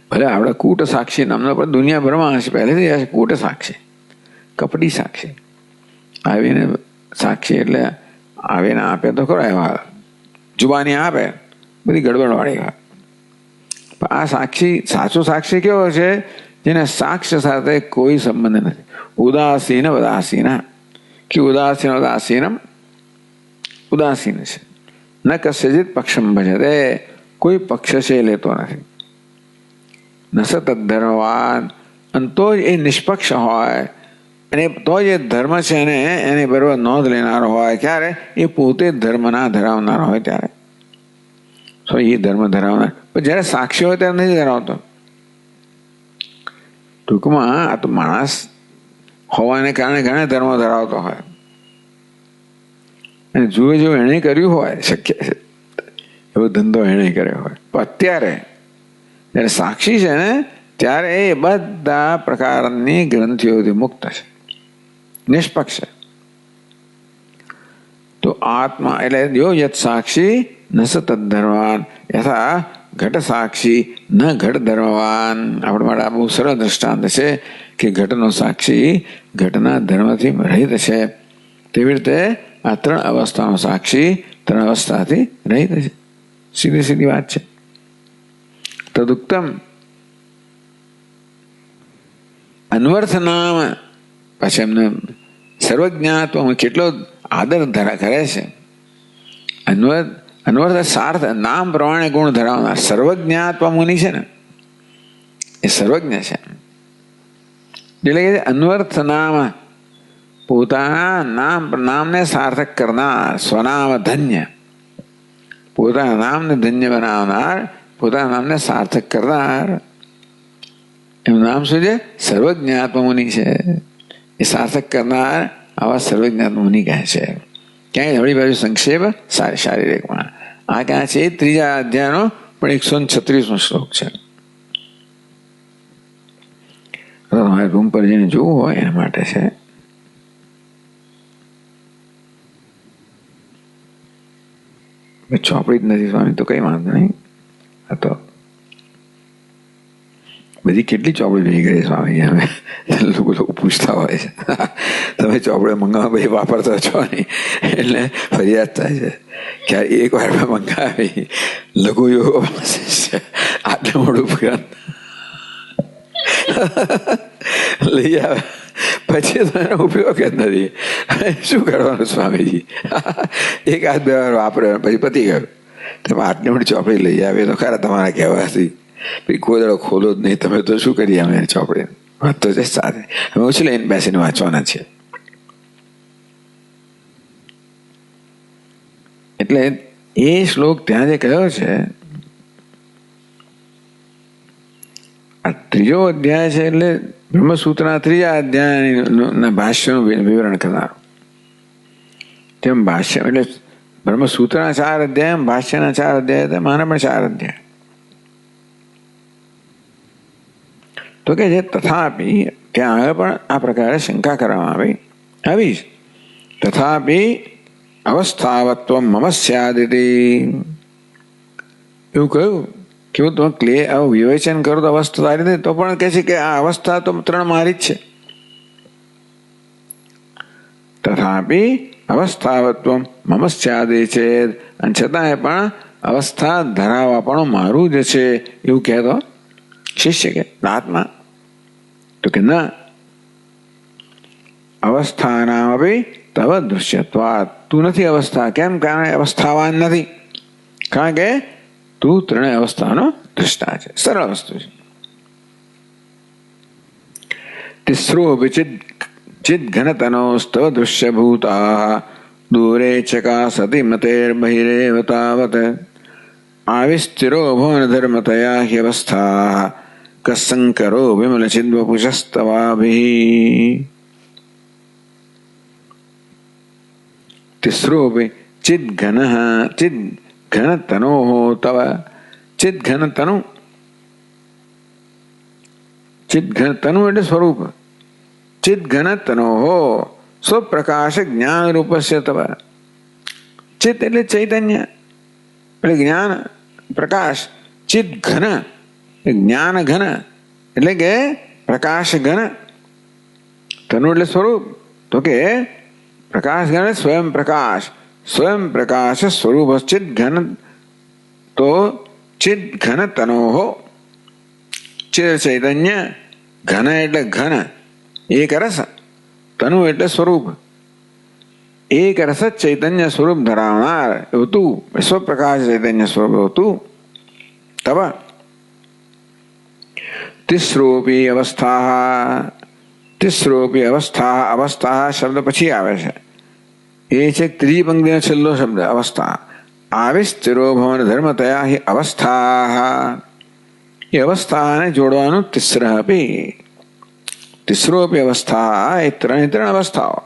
ભલે આપણે કૂટ સાક્ષી નામનો પણ દુનિયાભરમાં હશે, પહેલેથી હશે કૂટ સાક્ષી, કપટી સાક્ષી. આવીને સાક્ષી એટલે આવીને આપે તો ખરો અહેવાલ, જુબાની આપે, બધી ગડબડવાળી હોય. પણ આ સાક્ષી, સાચો સાક્ષી કેવો છે? જેને સાક્ષ્ય સાથે કોઈ સંબંધ નથી. ઉદાસીન ઉદાસીન, કે ઉદાસીન ઉદાસીનમ, ઉદાસીન છે. ન કસ્યચિત પક્ષમ ભજતે, કોઈ પક્ષ છે લેતો નથી. ન સતત ધર્મવાન, અને તો જ એ નિષ્પક્ષ હોય, અને તો જ એ ધર્મ છે ને એની બરોબર નોંધ લેનારો હોય. ક્યારે? એ પોતે ધર્મના ધરાવનારો હોય ત્યારે. તો એ ધર્મ ધરાવનાર, પણ જયારે સાક્ષી હોય ત્યારે નથી ધરાવતો. ટૂંકમાં આ તો માણસ હોવાને કારણે ઘણા ધર્મો ધરાવતો હોય, અને જુએ જેવું એણે કર્યું હોય, શક્ય છે એવો ધંધો એણે કર્યો હોય. પણ અત્યારે જયારે સાક્ષી છે ને ત્યારે એ બધા પ્રકારની ગ્રંથિઓથી મુક્ત છે, નિષ્પક્ષ છે. તો આત્મા એટલે યો યત સાક્ષી ન સતદ્ધર્મવાન યથા ઘટ સાક્ષી ન ઘટ ધર્મવાન. આપણા માટે આ બહુ સરળ દ્રષ્ટાંત છે કે ઘટનો સાક્ષી ઘટના ધર્મથી રહિત છે. તેવી રીતે આ ત્રણ અવસ્થાનો સાક્ષી ત્રણ અવસ્થાથી રહિત છે. સીધી સીધી વાત છે. તદુક્તમ અન્વર્થ નામ, પછી એમને સર્વજ્ઞાત્વ કેટલો આદર કરે છે. અન્વર્થ સાર્થ, નામ પ્રમાણે ગુણ ધરાવનાર સર્વજ્ઞાત્વ મુનિ છે ને, એ સર્વજ્ઞ છે. એટલે કે અન્વર્થ નામ, પોતાના નામને સાર્થક કરનાર, સ્વનામ ધન્ય, પોતાના નામને ધન્ય બનાવનાર, પોતાના નામને સાર્થક કરનાર, એનું નામ શું છે? સર્વજ્ઞાત્મ મુનિ છે. એ સાર્થક કરનાર આવા સર્વજ્ઞાત્મ મુનિ કહે છે. ક્યાંય થોડી બાજુ સંક્ષેપ શારીરિકમાં. આ ક્યાં છે? 3જા અધ્યાયનો પણ 136મો શ્લોક છે. તમારે રૂમ પર જઈને જોવું હોય એના માટે છે. ચોપડી જ નથી સ્વામી તો કઈ વાંધો નહીં. આ તો બધી કેટલી ચોપડી ભેગી કરી સ્વામી અમે લોકો પૂછતા હોય છે તમે ચોપડે મંગાવવા ભાઈ વાપરતા છો નહીં એટલે ફરિયાદ થાય છે ક્યારે એક વાર મંગાવી લઘુ યોગ આટલું મોટું ગ્રંથ લઈ આવે પછી તો એનો ઉપયોગ જ નથી શું કરવાનું સ્વામીજી એક હાથ 2 વાર વાપર્યો પછી પતી ગયો તમે આટલી મોટી ચોપડી લઈ આવે તો ખરા તમારા કહેવાથી પછી કોઈ દાડો ખોલો જ નહીં તમે તો શું કરીએ અમે ચોપડી વાત તો છે સાથે અમે ઓછી લઈને બેસીને વાંચવાના છીએ એટલે એ શ્લોક ત્યાં જે કહ્યો છે આ 3જો અધ્યાય છે એટલે બ્રહ્મસૂત્રના 3જા અધ્યાયના ભાષ્યનું વિવરણ કરનાર તેમ ભાષ્ય એટલે બ્રહ્મસૂત્રના 4 અધ્યાય ભાષ્યના 4 અધ્યાય માના પણ 4 અધ્યાય તો કે જે તથાપી ત્યાં આગળ પણ આ પ્રકારે શંકા કરવામાં આવી તથાપી અવસ્થાવત્વ મમ સ્યાદિતિ એવું કહ્યું કે હું તમે આવું વિવેચન કરો તો અવસ્થા તારી નથી તો પણ કહે છે કે આ અવસ્થા તો 3 મારી જ છે તથાપી અવસ્થાવત્વ મમ સ્યાદિ છે અને છતાંય પણ અવસ્થા ધરાવવા પણ મારું જ છે એવું કહેતો શિષ્ય કે આત્મા તો કે ના અવસ્થાનામ અભી તવ દૃશ્યત્વાत् તું નથી અવસ્થા કેમ કારણ અવસ્થાવાન નથી કારણ કે તું 3 અવસ્થાનો દૃષ્ટા છે સરળ વસ્તુ છે તિસ્રો ચિદ ઘનતનોસ્તવ દૃશ્યભૂતા દૂરે ચકાસતિ મતેર બહિરેવ તાવત આવિસ્થિરો ભુવન ધર્મતયા હ્યવસ્થા કસંકરો વિમલ ચિદ્વપુષસ્તવાભિ તિસ્રોપી ચિદ ઘનતનો તવ ચિદ ઘનતનુ એટલે સ્વરૂપ ચિદ ઘનતનો સ્વપ્રકાશ જ્ઞાન રૂપસ્ય તવ ચિત એટલે ચૈતન્ય એટલે જ્ઞાન પ્રકાશ ચિદ ઘન જ્ઞાન ઘન એટલે કે પ્રકાશ ઘન તનુ એટલે સ્વરૂપ તો કે પ્રકાશ ઘન સ્વયં પ્રકાશ સ્વરૂપ ચિદ ઘન તો ચિદ ઘન તનો ચિદ ચૈતન્ય ઘન એટલે ઘન એક રસ તનુ એટલે સ્વરૂપ એક રસ ચૈતન્ય સ્વરૂપ ધરાવનાર એવું તું સ્વપ્રકાશ ચૈતન્ય સ્વરૂપ તું તબ તિસ્રોપી અવસ્થા અવસ્થા શબ્દ પછી આવે છે એ છે 3જી પંક્તિનો છેલ્લો શબ્દ અવસ્થા આવિસ્થિરો ભવન ધર્મતયા હિ અવસ્થા એ અવસ્થાને જોડવાનું તિસ્રોપી અવસ્થા એ 3 અવસ્થાઓ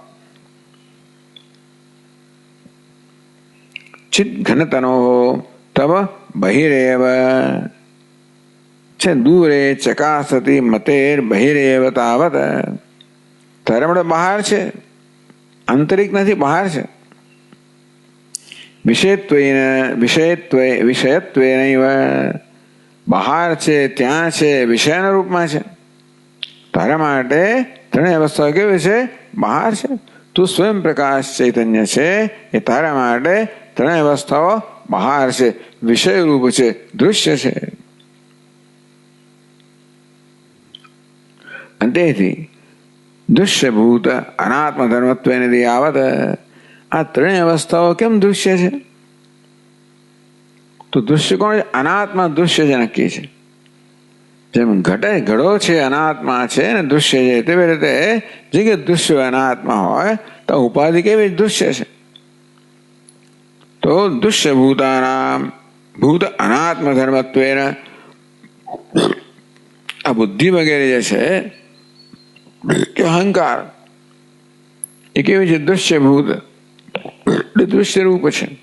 ચિદ ઘનતનો તવ બહિરેવ છે દૂરે ચકાસતી મતેર બહિરેવ તાવત તારે માટે બહાર છે આંતરિક નથી બહાર છે વિષયત્વેનૈવ બહાર છે ત્યાં છે વિષયના રૂપમાં છે તારા માટે 3 અવસ્થાઓ કેવી છે બહાર છે તું સ્વયં પ્રકાશ ચૈતન્ય છે એ તારા માટે 3 અવસ્થાઓ બહાર છે વિષય રૂપ છે દૃશ્ય છે અને તેથી દૃશ્યભૂત અનાત્મ ધર્મત્વ આવત આ 3 અવસ્થાઓ કેમ દૃશ્ય છે તો દૃશ્ય કોણ છે અનાત્મા દૃશ્ય છે નક્કી છે જેમ ઘડો છે અનાત્મા છે ને દૃશ્ય છે તેવી રીતે જે દૃશ્ય અનાત્મા હોય તો ઉપાધિ કેવી દૃશ્ય છે તો દૃશ્ય ભૂતાનામ ભૂત અનાત્મ ધર્મત્વેન આ બુદ્ધિ વગેરે જે છે કે અહંકાર એ કેવી છે દૃશ્યભૂત દૃશ્ય રૂપ છે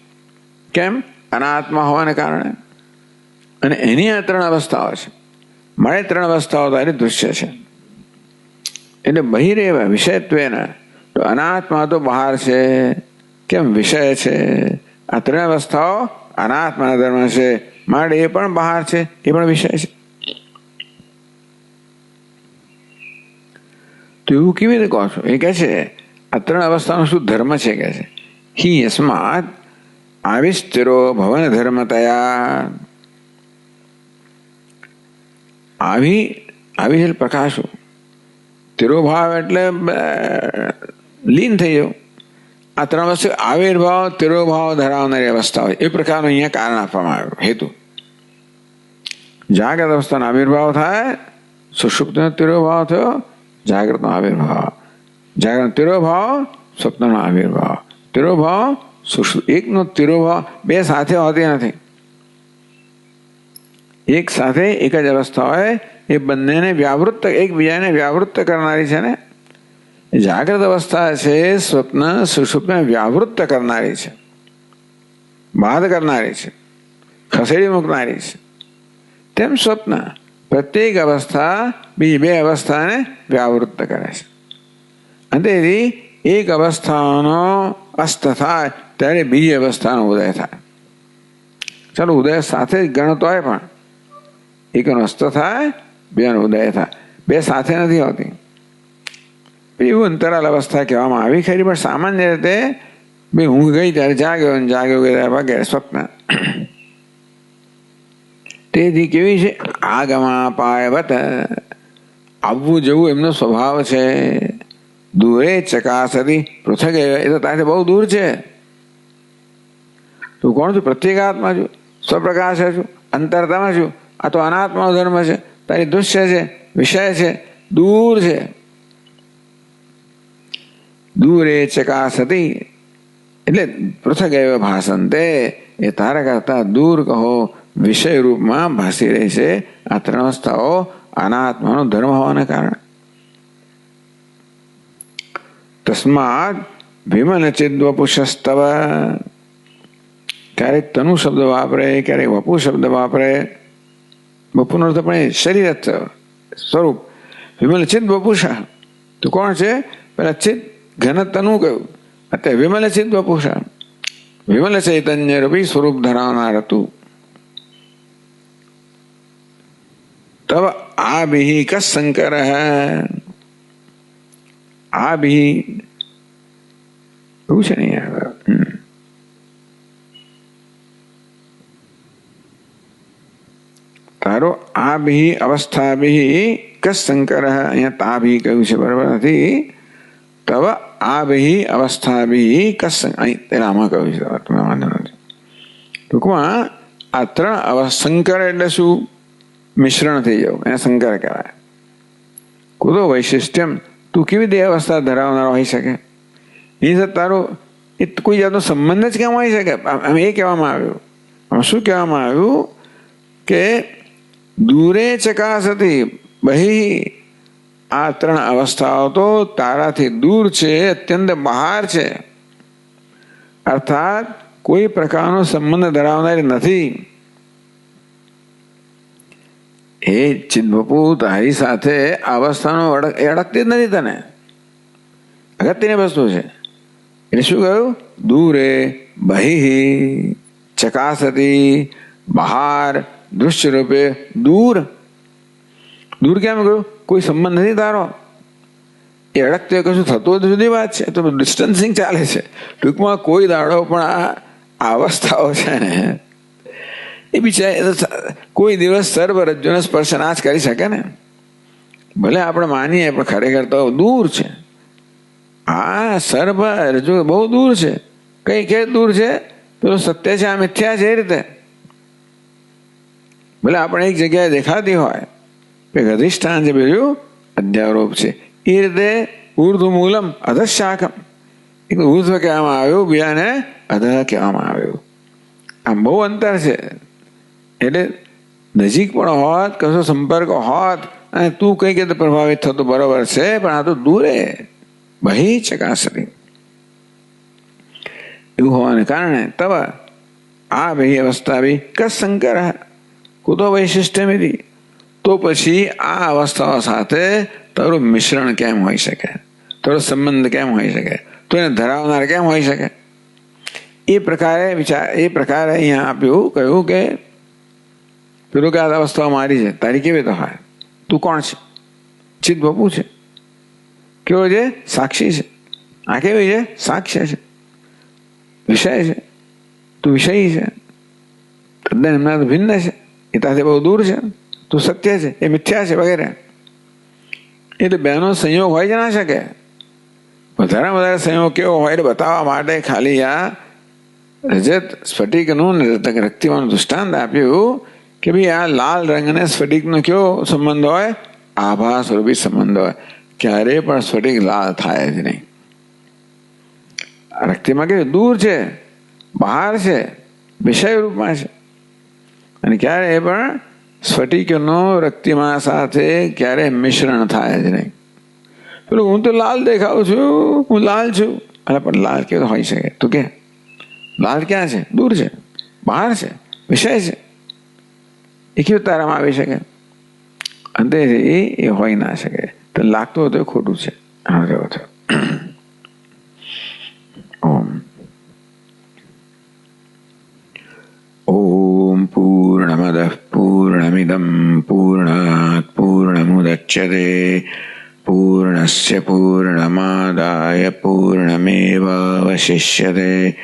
કેમ અનાત્મા હોવાને કારણે અને એની આ 3 અવસ્થાઓ છે મારે 3 અવસ્થાઓ તારી દૃશ્ય છે એટલે બહિરેવ વિષયત્વેન તો અનાત્મા તો બહાર છે કેમ વિષય છે આ 3 અવસ્થાઓ અનાત્માના ધર્મ છે માટે એ પણ બહાર છે એ પણ વિષય છે તો એવું કેવી રીતે કહો છો? એ કહે છે આ ત્રણ અવસ્થાનો શું ધર્મ છે કે છે હિ યસ્માત આવિષ્ટિરો ભવન ધર્મતયા. આવી એટલે પ્રકાશો, તિરોભાવ એટલે લીન થઈ જવું. આ ત્રણ વસ્તુ આવિર્ભાવ તિરોભાવ ધરાવનારી અવસ્થા હોય એ પ્રકારનું અહીંયા કારણ આપવામાં આવ્યું હેતુ. જાગ્રત અવસ્થાનો આવિર્ભાવ થાય, સુષુપ્તનો તિરોભાવ થયો, જાગ્રતનો આવિર્ભાવ, જાગ્રત તિરોભાવ, સ્વપ્નનો આવિર્ભાવ, તિરોભાવ એકનો તિરોભાવ બે સાથે હોતી નથી. એક સાથે એક જ અવસ્થા હોય એ બંનેને વ્યાવૃત્ત એકબીજાને વ્યાવૃત્ત કરનારી છે ને. જાગ્રત અવસ્થા છે સ્વપ્ન સુષુપ્તને વ્યાવૃત્ત કરનારી છે, બાદ કરનારી છે, ખસેડી મૂકનારી છે. તેમ સ્વપ્ન પ્રત્યેક અવસ્થા બીજી બે અવસ્થાને વ્યાવૃત્ત કરે છે. અને તેથી એક અવસ્થાનો અસ્ત થાય ત્યારે બીજી અવસ્થાનો ઉદય થાય. ચાલો ઉદય સાથે જ ગણતો હોય પણ એકનો અસ્ત થાય બેનો ઉદય થાય, બે સાથે નથી હોતી. એવું અંતરાલ અવસ્થા કહેવામાં આવી ખરી, પણ સામાન્ય રીતે બે ઊંઘ ગઈ ત્યારે જાગ્યો ને જાગ્યો ગયા વગેરે સ્વપ્ન. તેથી કેવી છે આગમા પાયવત આવવું જવું એમનો સ્વભાવ છે. દૂરે ચકાસતી પૃથક એ તો તારે બહુ દૂર છે. તું કોણ છું? પ્રત્યેગાત્મા છું, સ્વપ્રકાશ છું, અંતરતામાં છું. આ તો અનાત્મા ધર્મ છે, તારી દૃશ્ય છે, વિષય છે, દૂર છે. દૂરે ચકાસતી એટલે પૃથક એવ ભાષંતે એ તારા કરતા દૂર કહો વિષય રૂપમાં ભાસી રહી છે. આ ત્રણ અવસ્થાઓ અનાત્માનો ધર્મ હોવાના કારણે. તસ્માત વિમલ ચિદ્વપુષસ્તવ. ક્યારેક તનુ શબ્દ વાપરે, ક્યારેક વપુ શબ્દ વાપરે. વપુનો અર્થ પણ શરીર સ્વરૂપ. વિમલ ચિદ વપુષા તો કોણ છે? પેલા ચિદ ઘન તનુ કહ્યું, અત્યારે વિમલ ચિદ વપુષા વિમલ ચૈતન્ય રૂપી સ્વરૂપ ધરાવનાર હતું. તબ આ બિહિ કસ શંકર આ બિહિ એવું છે ને તારો આ બિહિ અવસ્થા બિહિ કસ શંકર. અહીંયા તા બિહિ કહ્યું છે, બરાબર નથી. તબ આ બિહિ અવસ્થા બિહિ કસ આમાં કહ્યું છે, તમે વાંધો નથી. ટૂંકમાં આ ત્રણ શંકર એટલે શું? મિશ્રણ થઈ જવું, એને શંકર કહેવાય. કુદો વૈશિષ્ટ્યમ તું કેવી દેહ અવસ્થા ધરાવનારો હોઈ શકે? એ તારું એ કોઈ જાતનો સંબંધ જ કેમ હોઈ શકે? આમ એ કહેવામાં આવ્યું. આમાં શું કહેવામાં આવ્યું કે દૂરે ચકાસતી બહી આ ત્રણ અવસ્થાઓ તો તારાથી દૂર છે, અત્યંત બહાર છે. અર્થાત કોઈ પ્રકારનો સંબંધ ધરાવનારી નથી. એ ચિદવપુ તારી સાથે અવસ્થાનો અડકતી જ નથી. તને અગત્યની વસ્તુ છે. એટલે શું કહ્યું? દૂરે બહિ ચકાસતી બહાર દૃશ્ય રૂપે દૂર. દૂર કેમ કહ્યું? કોઈ સંબંધ નથી તારો. એ અડકતો કશું થતું જુદી વાત છે, તો ડિસ્ટન્સિંગ ચાલે છે. ટૂંકમાં કોઈ દાડો પણ આ અવસ્થાઓ છે ને એ બિચારા કોઈ દિવસ સર્વ રજ્જુનો સ્પર્શ ના જ કરી શકે ને. ભલે આપણે માનીએ પણ ખરેખર તો દૂર છે. આ સર્વ રજ્જુ બહુ દૂર છે. કઈ કે દૂર છે? પેલું સત્ય છે આ મિથ્યા છે. એ રીતે ભલે આપણે એક જગ્યાએ દેખાતી હોય એક અધિષ્ઠાન છે, બીજું અધ્યારોપ છે. એ રીતે ઉર્ધ્વ મૂલમ અધશાકમ. એક ઉર્ધ્વ કહેવામાં આવ્યું, બીજાને અધઃ કહેવામાં આવ્યું. આમ બહુ અંતર છે. એટલે નજીક પણ હોત, કશો સંપર્ક હોત અને તું કઈ રીતે પ્રભાવિત થતો બરોબર છે, પણ આ તો દૂરે બહી ચકાસતી એવું હોવાને કારણે તબ આ બહી અવસ્થા બી કસ શંકર કુતો વૈશિષ્ટ્યમિતિ. તો પછી આ અવસ્થાઓ સાથે તારું મિશ્રણ કેમ હોઈ શકે? તારો સંબંધ કેમ હોઈ શકે? તો એને ધરાવનાર કેમ હોઈ શકે? એ પ્રકારે અહીંયા આપ્યું. કહ્યું કે પેલું કે આ અવસ્થા મારી છે, તારી કેવી તો હોય? તું કોણ છે? ચિદ વપુ છે. કેવો છે? સાક્ષી છે. આ કેવી છે? સાક્ષ્ય છે, વિષય છે. તું વિષયી છે, તદ્દન એમના તો ભિન્ન છે, એ તાથી બહુ દૂર છે. તું સત્ય છે, એ મિથ્યા છે, વગેરે. એટલે બેનો સંયોગ હોય જ ના શકે. વધારે વધારે સંયોગ કેવો હોય એટલે બતાવવા માટે ખાલી આ રજત સ્ફટિકનું રક્તિમાનું દૃષ્ટાંત આપ્યું કે ભાઈ આ લાલ રંગ અને સ્ફટિકનો કેવો સંબંધ હોય? આભા સ્વરૂપી સંબંધ હોય. ક્યારેય પણ સ્ફટિક લાલ થાય જ નહીં. રક્તિમાં કેવું દૂર છે, બહાર છે, વિષય રૂપમાં છે. અને ક્યારેય પણ સ્ફટિકનો રક્તિમાં સાથે ક્યારેય મિશ્રણ થાય જ નહીં. પેલું હું તો લાલ દેખાઉં છું, હું લાલ છું. અરે પણ લાલ કેવો હોઈ શકે? તું કે લાલ ક્યાં છે? દૂર છે, બહાર છે, વિષય છે. એ કેવું તારામાં આવી શકે? અંતે એ હોઈ ના શકે. તો લાગતું હતું એ ખોટું છે. ઓમ ઓમ પૂર્ણમદ પૂર્ણમિદમ પૂર્ણાત પૂર્ણમુદચ્યતે પૂર્ણસ્ય પૂર્ણમાદાય પૂર્ણમેવાવશિષ્યતે.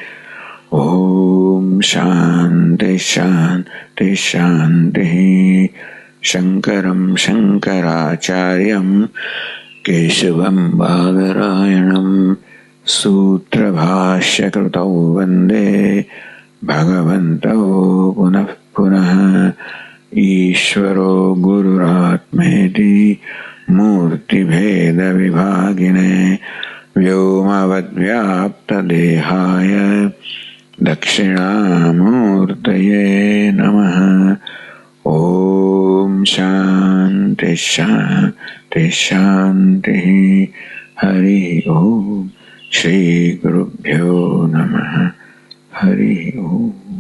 ઓમ શાંતિ શાંતિ શાંતિ. શંકરમ શંકરાચાર્યમ કેશવમ બાદરાયણમ સૂત્રભાષ્યકૃતૌ વંદે ભગવन्तौ પુનઃ પુનઃ. ઈશ્વરો ગુરુરાત્મેતિ મૂર્તિભેદવિભાગિને વ્યોમવદ્વ્યાપ્તદેહાય દક્ષિણામૂર્તયે નમઃ. ઓમ શાંતિ શાંતિ શાંતિ. હરિ ઓમ. શ્રી ગુરુભ્યો નમઃ. હરિ ઓમ.